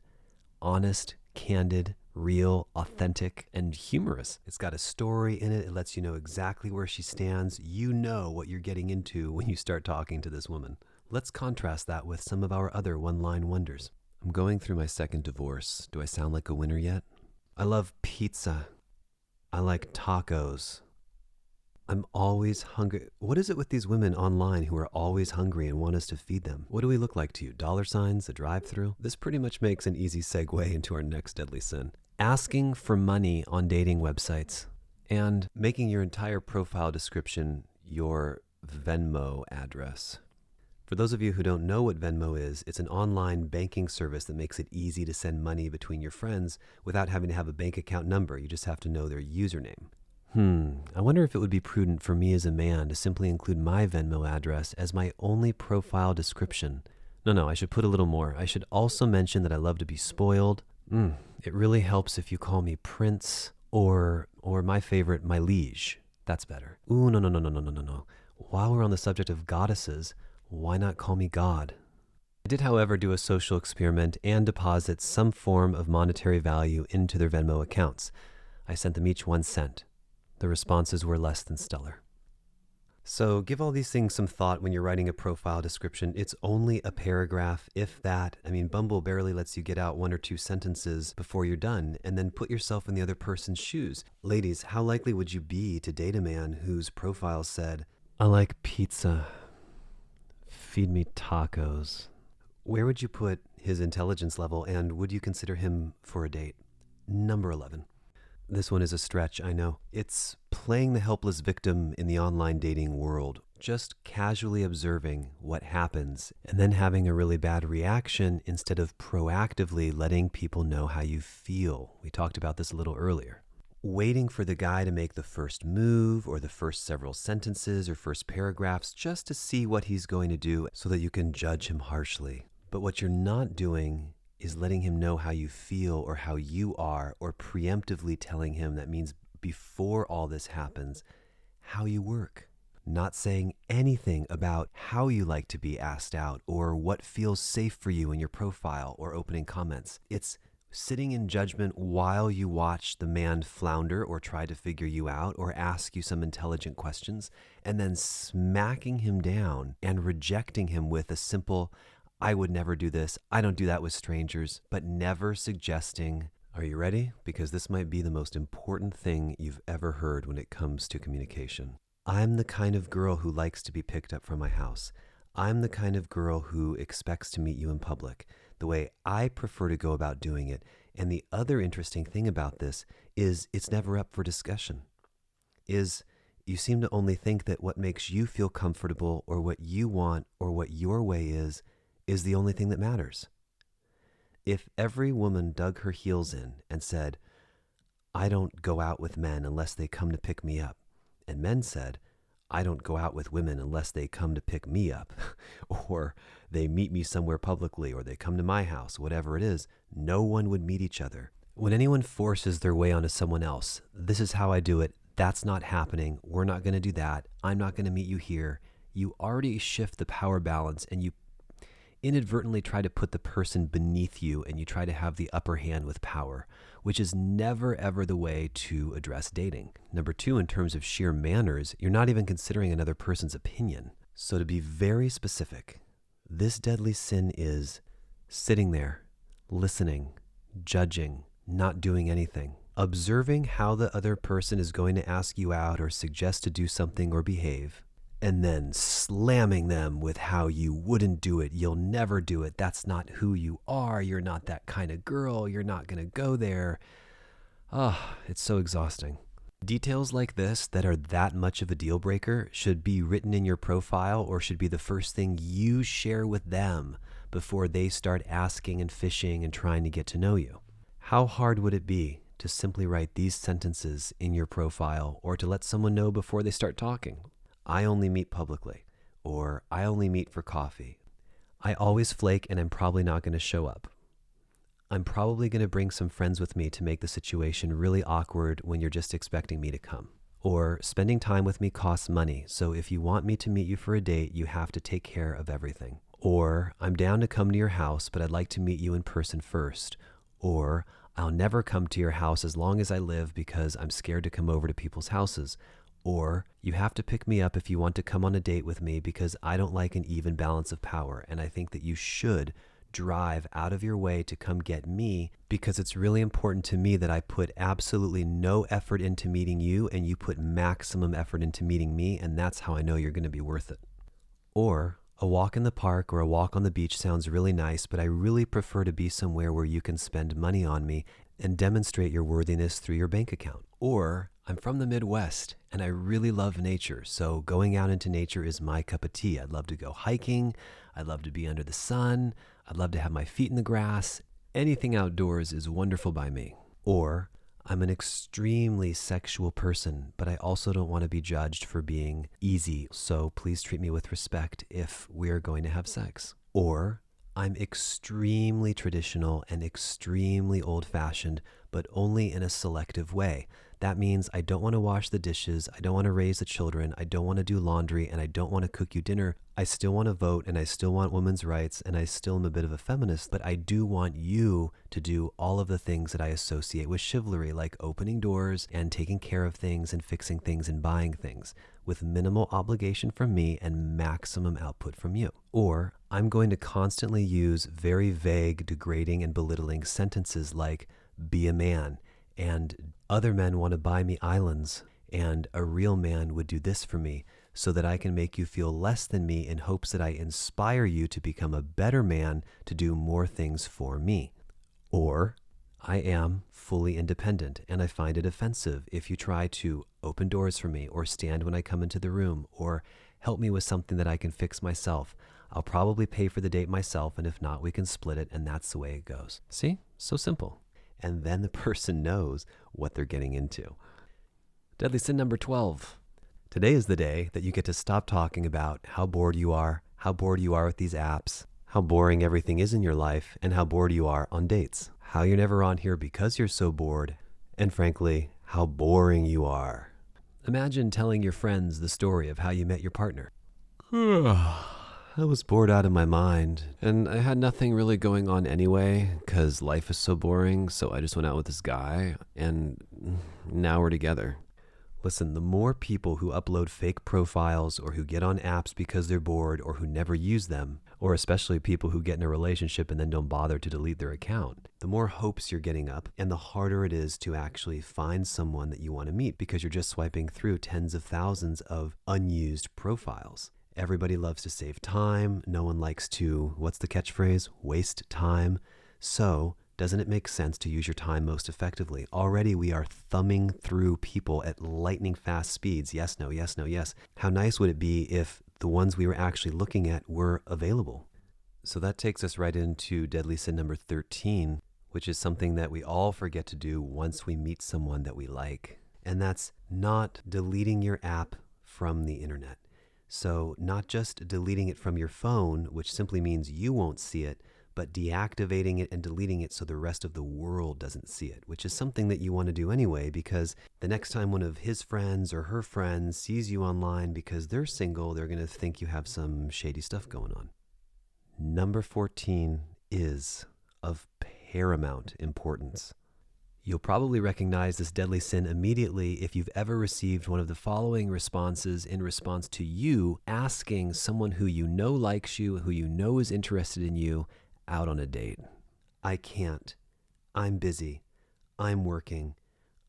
Honest, candid, real, authentic, and humorous. It's got a story in it. It lets you know exactly where she stands. You know what you're getting into when you start talking to this woman. Let's contrast that with some of our other one-line wonders. I'm going through my second divorce. Do I sound like a winner yet? I love pizza. I like tacos. I'm always hungry. What is it with these women online who are always hungry and want us to feed them? What do we look like to you? Dollar signs, a drive-through? This pretty much makes an easy segue into our next deadly sin. Asking for money on dating websites and making your entire profile description your Venmo address. For those of you who don't know what Venmo is, it's an online banking service that makes it easy to send money between your friends without having to have a bank account number. You just have to know their username. I wonder if it would be prudent for me as a man to simply include my Venmo address as my only profile description. No, I should put a little more. I should also mention that I love to be spoiled. It really helps if you call me Prince or my favorite, my liege. That's better. Ooh, no. While we're on the subject of goddesses, why not call me God? I did, however, do a social experiment and deposit some form of monetary value into their Venmo accounts. I sent them each 1 cent. The responses were less than stellar. So give all these things some thought when you're writing a profile description. It's only a paragraph, if that. I mean, Bumble barely lets you get out 1 or 2 sentences before you're done, and then put yourself in the other person's shoes. Ladies, how likely would you be to date a man whose profile said, I like pizza, feed me tacos? Where would you put his intelligence level, and would you consider him for a date? Number 11. This one is a stretch, I know. It's playing the helpless victim in the online dating world, just casually observing what happens and then having a really bad reaction instead of proactively letting people know how you feel. We talked about this a little earlier. Waiting for the guy to make the first move or the first several sentences or first paragraphs just to see what he's going to do so that you can judge him harshly. But what you're not doing is letting him know how you feel or how you are, or preemptively telling him, that means before all this happens, how you work. Not saying anything about how you like to be asked out or what feels safe for you in your profile or opening comments. It's sitting in judgment while you watch the man flounder or try to figure you out or ask you some intelligent questions, and then smacking him down and rejecting him with a simple, I would never do this, I don't do that with strangers, but never suggesting, are you ready? Because this might be the most important thing you've ever heard when it comes to communication. I'm the kind of girl who likes to be picked up from my house. I'm the kind of girl who expects to meet you in public, the way I prefer to go about doing it. And the other interesting thing about this is it's never up for discussion. You seem to only think that what makes you feel comfortable or what you want or what your way is the only thing that matters. If every woman dug her heels in and said, I don't go out with men unless they come to pick me up, and men said, I don't go out with women unless they come to pick me up or they meet me somewhere publicly or they come to my house, whatever it is. No one would meet each other. When anyone forces their way onto someone else, this is how I do it. That's not happening. We're not going to do that. I'm not going to meet you here. You already shift the power balance and you inadvertently try to put the person beneath you and you try to have the upper hand with power, which is never ever the way to address dating. Number two, in terms of sheer manners, you're not even considering another person's opinion. So to be very specific, this deadly sin is sitting there, listening, judging, not doing anything, observing how the other person is going to ask you out or suggest to do something or behave, and then slamming them with how you wouldn't do it, you'll never do it, that's not who you are, you're not that kind of girl, you're not going to go there. It's so exhausting. Details like this that are that much of a deal breaker should be written in your profile or should be the first thing you share with them before they start asking and fishing and trying to get to know you. How hard would it be to simply write these sentences in your profile or to let someone know before they start talking? I only meet publicly, or I only meet for coffee. I always flake and I'm probably not going to show up. I'm probably going to bring some friends with me to make the situation really awkward when you're just expecting me to come. Or spending time with me costs money, so if you want me to meet you for a date, you have to take care of everything. Or I'm down to come to your house, but I'd like to meet you in person first. Or I'll never come to your house as long as I live because I'm scared to come over to people's houses. Or you have to pick me up if you want to come on a date with me because I don't like an even balance of power. And I think that you should drive out of your way to come get me because it's really important to me that I put absolutely no effort into meeting you and you put maximum effort into meeting me. And that's how I know you're going to be worth it. Or a walk in the park or a walk on the beach sounds really nice, but I really prefer to be somewhere where you can spend money on me and demonstrate your worthiness through your bank account. Or I'm from the Midwest and I really love nature, so going out into nature is my cup of tea. I'd love to go hiking. I'd love to be under the sun. I'd love to have my feet in the grass. Anything outdoors is wonderful by me. Or I'm an extremely sexual person, but I also don't want to be judged for being easy, so please treat me with respect if we're going to have sex. Or I'm extremely traditional and extremely old-fashioned, but only in a selective way. That means I don't want to wash the dishes, I don't want to raise the children, I don't want to do laundry, and I don't want to cook you dinner. I still want to vote, and I still want women's rights, and I still am a bit of a feminist, but I do want you to do all of the things that I associate with chivalry, like opening doors and taking care of things and fixing things and buying things, with minimal obligation from me and maximum output from you. Or I'm going to constantly use very vague, degrading, and belittling sentences like, be a man, and other men want to buy me islands, and a real man would do this for me, so that I can make you feel less than me in hopes that I inspire you to become a better man to do more things for me. Or I am fully independent, and I find it offensive if you try to open doors for me, or stand when I come into the room, or help me with something that I can fix myself. I'll probably pay for the date myself, and if not, we can split it, and that's the way it goes. See? So simple. And then the person knows what they're getting into. Deadly sin number 12. Today is the day that you get to stop talking about how bored you are with these apps, how boring everything is in your life, and how bored you are on dates, how you're never on here because you're so bored, and frankly, how boring you are. Imagine telling your friends the story of how you met your partner. I was bored out of my mind, and I had nothing really going on anyway, because life is so boring, so I just went out with this guy, and now we're together. Listen, the more people who upload fake profiles or who get on apps because they're bored or who never use them, or especially people who get in a relationship and then don't bother to delete their account, the more hopes you're getting up and the harder it is to actually find someone that you want to meet because you're just swiping through tens of thousands of unused profiles. Everybody loves to save time. No one likes to, what's the catchphrase? Waste time. So doesn't it make sense to use your time most effectively? Already we are thumbing through people at lightning fast speeds. Yes, no, yes, no, yes. How nice would it be if the ones we were actually looking at were available? So that takes us right into deadly sin number 13, which is something that we all forget to do once we meet someone that we like. And that's not deleting your app from the internet. So not just deleting it from your phone, which simply means you won't see it, but deactivating it and deleting it so the rest of the world doesn't see it, which is something that you want to do anyway, because the next time one of his friends or her friends sees you online because they're single, they're going to think you have some shady stuff going on. Number 14 is of paramount importance. You'll probably recognize this deadly sin immediately if you've ever received one of the following responses in response to you asking someone who you know likes you, who you know is interested in you, out on a date. I can't. I'm busy. I'm working.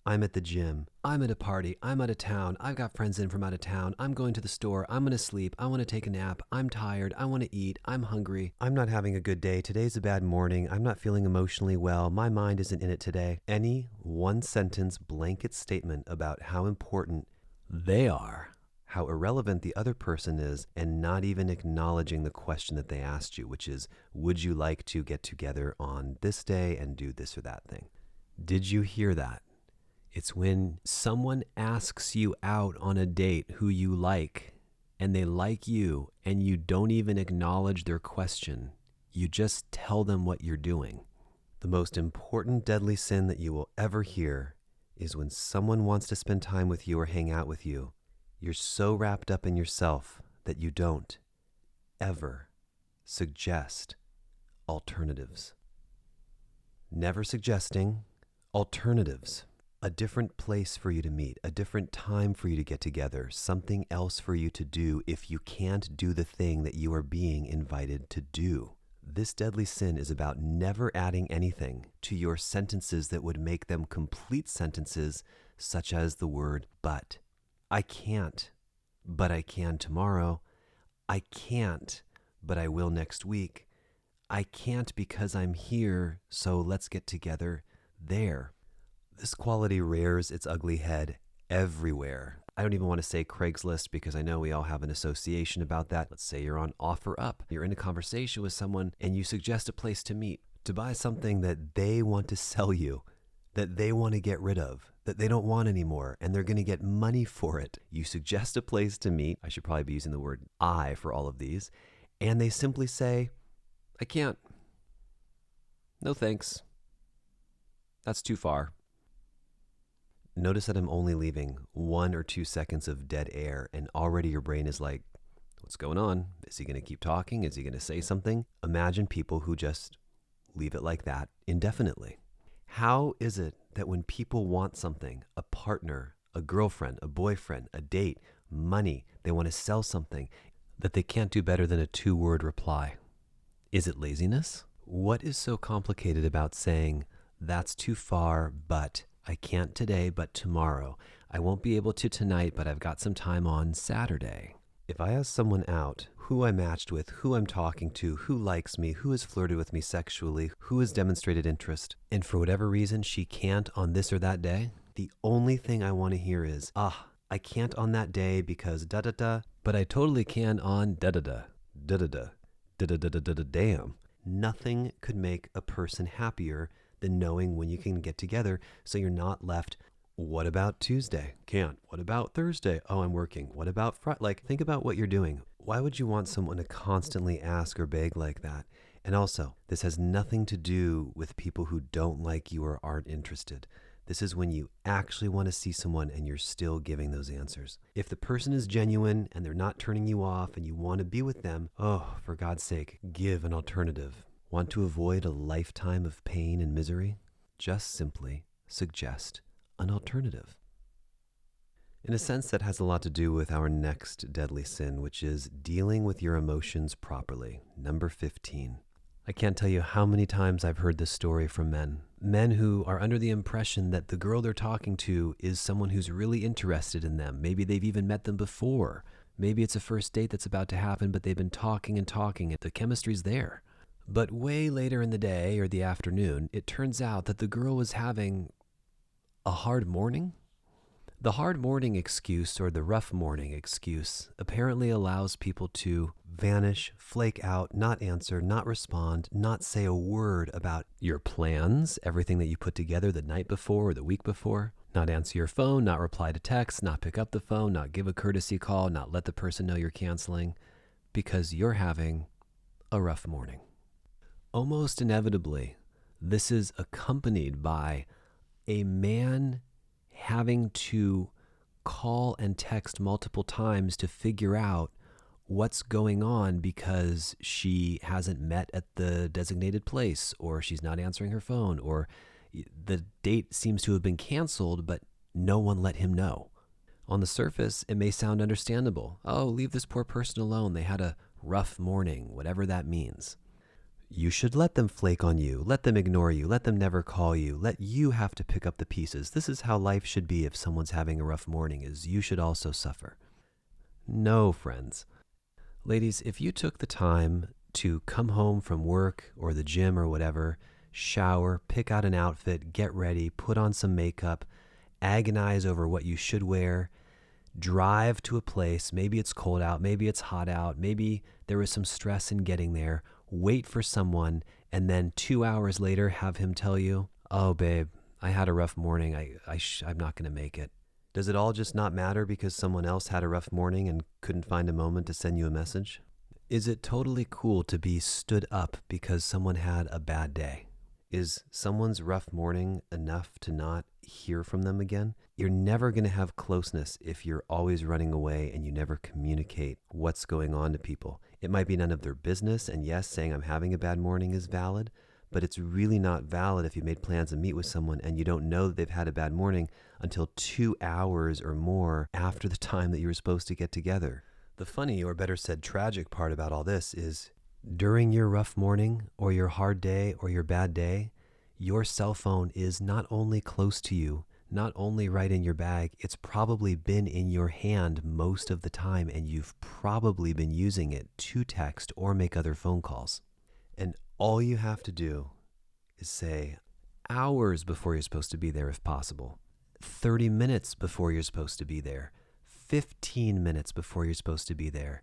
I'm at the gym. I'm at a party. I'm out of town. I've got friends in from out of town. I'm going to the store. I'm going to sleep. I want to take a nap. I'm tired. I want to eat. I'm hungry. I'm not having a good day. Today's a bad morning. I'm not feeling emotionally well. My mind isn't in it today. Any one sentence blanket statement about how important they are, how irrelevant the other person is, and not even acknowledging the question that they asked you, which is, would you like to get together on this day and do this or that thing? Did you hear that? It's when someone asks you out on a date who you like, and they like you, and you don't even acknowledge their question. You just tell them what you're doing. The most important deadly sin that you will ever hear is when someone wants to spend time with you or hang out with you. You're so wrapped up in yourself that you don't ever suggest alternatives. Never suggesting alternatives. A different place for you to meet, a different time for you to get together, something else for you to do if you can't do the thing that you are being invited to do. This deadly sin is about never adding anything to your sentences that would make them complete sentences, such as the word but. I can't, but I can tomorrow. I can't, but I will next week. I can't because I'm here, so let's get together there. This quality rears its ugly head everywhere. I don't even want to say Craigslist because I know we all have an association about that. Let's say you're on OfferUp. You're in a conversation with someone and you suggest a place to meet, to buy something that they want to sell you, that they want to get rid of, that they don't want anymore, and they're going to get money for it. You suggest a place to meet. I should probably be using the word I for all of these. And they simply say, I can't. No thanks. That's too far. Notice that I'm only leaving 1 or 2 seconds of dead air, and already your brain is like, what's going on? Is he going to keep talking? Is he going to say something? Imagine people who just leave it like that indefinitely. How is it that when people want something, a partner, a girlfriend, a boyfriend, a date, money, they want to sell something, that they can't do better than a 2-word reply? Is it laziness? What is so complicated about saying, that's too far, but I can't today, but tomorrow. I won't be able to tonight, but I've got some time on Saturday. If I ask someone out, who I matched with, who I'm talking to, who likes me, who has flirted with me sexually, who has demonstrated interest, and for whatever reason she can't on this or that day, the only thing I want to hear is, I can't on that day because da-da-da, but I totally can on da-da-da, da-da-da, da-da-da-da-da-da, damn. Nothing could make a person happier than knowing when you can get together so you're not left, what about Tuesday? Can't. What about Thursday? Oh, I'm working. What about Friday? Like, think about what you're doing. Why would you want someone to constantly ask or beg like that? And also, this has nothing to do with people who don't like you or aren't interested. This is when you actually want to see someone and you're still giving those answers. If the person is genuine and they're not turning you off and you want to be with them, oh, for God's sake, give an alternative. Want to avoid a lifetime of pain and misery? Just simply suggest an alternative. In a sense, that has a lot to do with our next deadly sin, which is dealing with your emotions properly. Number 15. I can't tell you how many times I've heard this story from men. Men who are under the impression that the girl they're talking to is someone who's really interested in them. Maybe they've even met them before. Maybe it's a first date that's about to happen, but they've been talking and talking and the chemistry's there. But way later in the day or the afternoon, it turns out that the girl was having a hard morning. The hard morning excuse, or the rough morning excuse, apparently allows people to vanish, flake out, not answer, not respond, not say a word about your plans, everything that you put together the night before or the week before, Not answer your phone, not reply to text, not pick up the phone, not give a courtesy call, not let the person know you're canceling because you're having a rough morning. Almost inevitably, this is accompanied by a man having to call and text multiple times to figure out what's going on because she hasn't met at the designated place, or she's not answering her phone, or the date seems to have been canceled, but no one let him know. On the surface, it may sound understandable. Oh, leave this poor person alone. They had a rough morning, whatever that means. You should let them flake on you, let them ignore you, let them never call you, let you have to pick up the pieces. This is how life should be if someone's having a rough morning, is you should also suffer. No, friends. Ladies, if you took the time to come home from work or the gym or whatever, shower, pick out an outfit, get ready, put on some makeup, agonize over what you should wear, drive to a place, maybe it's cold out, maybe it's hot out, maybe there was some stress in getting there, wait for someone, and then 2 hours later have him tell you, oh babe, I had a rough morning, I'm not going to make it. Does it all just not matter because someone else had a rough morning and couldn't find a moment to send you a message? Is it totally cool to be stood up because someone had a bad day? Is someone's rough morning enough to not hear from them again? You're never going to have closeness if you're always running away and you never communicate what's going on to people. It might be none of their business, and yes, saying I'm having a bad morning is valid, but it's really not valid if you made plans to meet with someone and you don't know that they've had a bad morning until 2 hours or more after the time that you were supposed to get together. The funny, or better said, tragic part about all this is during your rough morning or your hard day or your bad day, your cell phone is not only close to you, not only right in your bag, it's probably been in your hand most of the time, and you've probably been using it to text or make other phone calls. And all you have to do is say hours before you're supposed to be there if possible, 30 minutes before you're supposed to be there, 15 minutes before you're supposed to be there.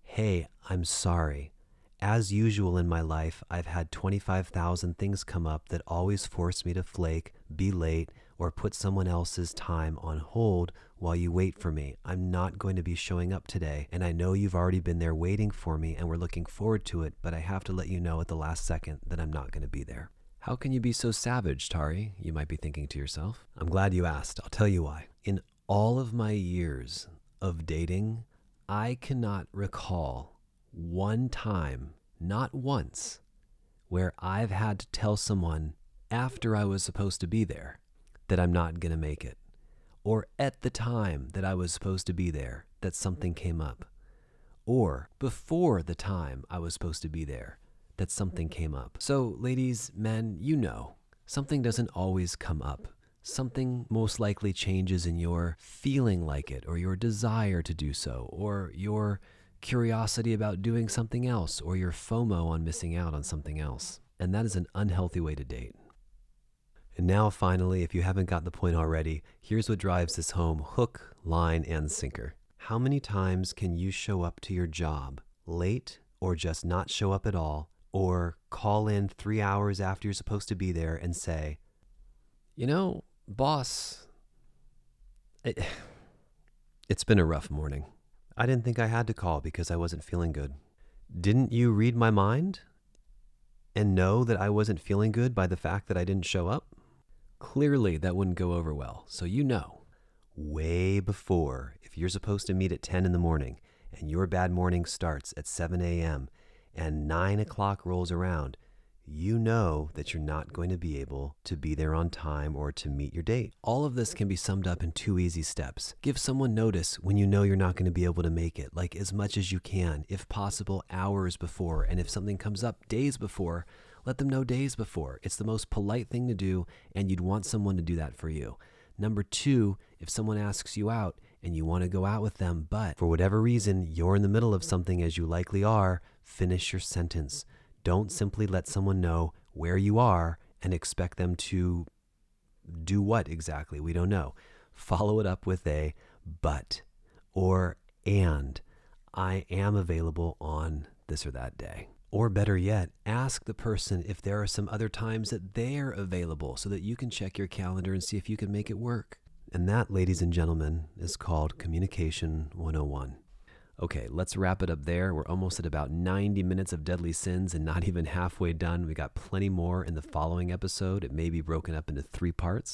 Hey, I'm sorry. As usual in my life, I've had 25,000 things come up that always force me to flake, be late, or put someone else's time on hold while you wait for me. I'm not going to be showing up today, and I know you've already been there waiting for me and we're looking forward to it, but I have to let you know at the last second that I'm not going to be there. How can you be so savage, Tari? You might be thinking to yourself. I'm glad you asked. I'll tell you why. In all of my years of dating, I cannot recall one time, not once, where I've had to tell someone after I was supposed to be there that I'm not going to make it, or at the time that I was supposed to be there that something came up, or before the time I was supposed to be there that something came up. So ladies, men, you know, something doesn't always come up. Something most likely changes in your feeling like it, or your desire to do so, or your curiosity about doing something else, or your FOMO on missing out on something else. And that is an unhealthy way to date. And now finally, if you haven't got the point already, here's what drives this home: hook, line, and sinker. How many times can you show up to your job late, or just not show up at all, or call in 3 hours after you're supposed to be there and say, you know, boss, it's been a rough morning. I didn't think I had to call because I wasn't feeling good. Didn't you read my mind and know that I wasn't feeling good by the fact that I didn't show up? Clearly that wouldn't go over well. So you know, way before, if you're supposed to meet at 10 in the morning and your bad morning starts at 7 a.m. and 9 o'clock rolls around, you know that you're not going to be able to be there on time or to meet your date. All of this can be summed up in 2 easy steps. Give someone notice when you know you're not going to be able to make it, like as much as you can, if possible, hours before. And if something comes up days before, let them know days before. It's the most polite thing to do, and you'd want someone to do that for you. Number 2, if someone asks you out and you want to go out with them, but for whatever reason, you're in the middle of something, as you likely are, finish your sentence. Don't simply let someone know where you are and expect them to do what exactly. We don't know. Follow it up with a but or and. I am available on this or that day. Or better yet, ask the person if there are some other times that they're available so that you can check your calendar and see if you can make it work. And that, ladies and gentlemen, is called Communication 101. Okay, let's wrap it up there. We're almost at about 90 minutes of Deadly Sins and not even halfway done. We got plenty more in the following episode. It may be broken up into 3 parts.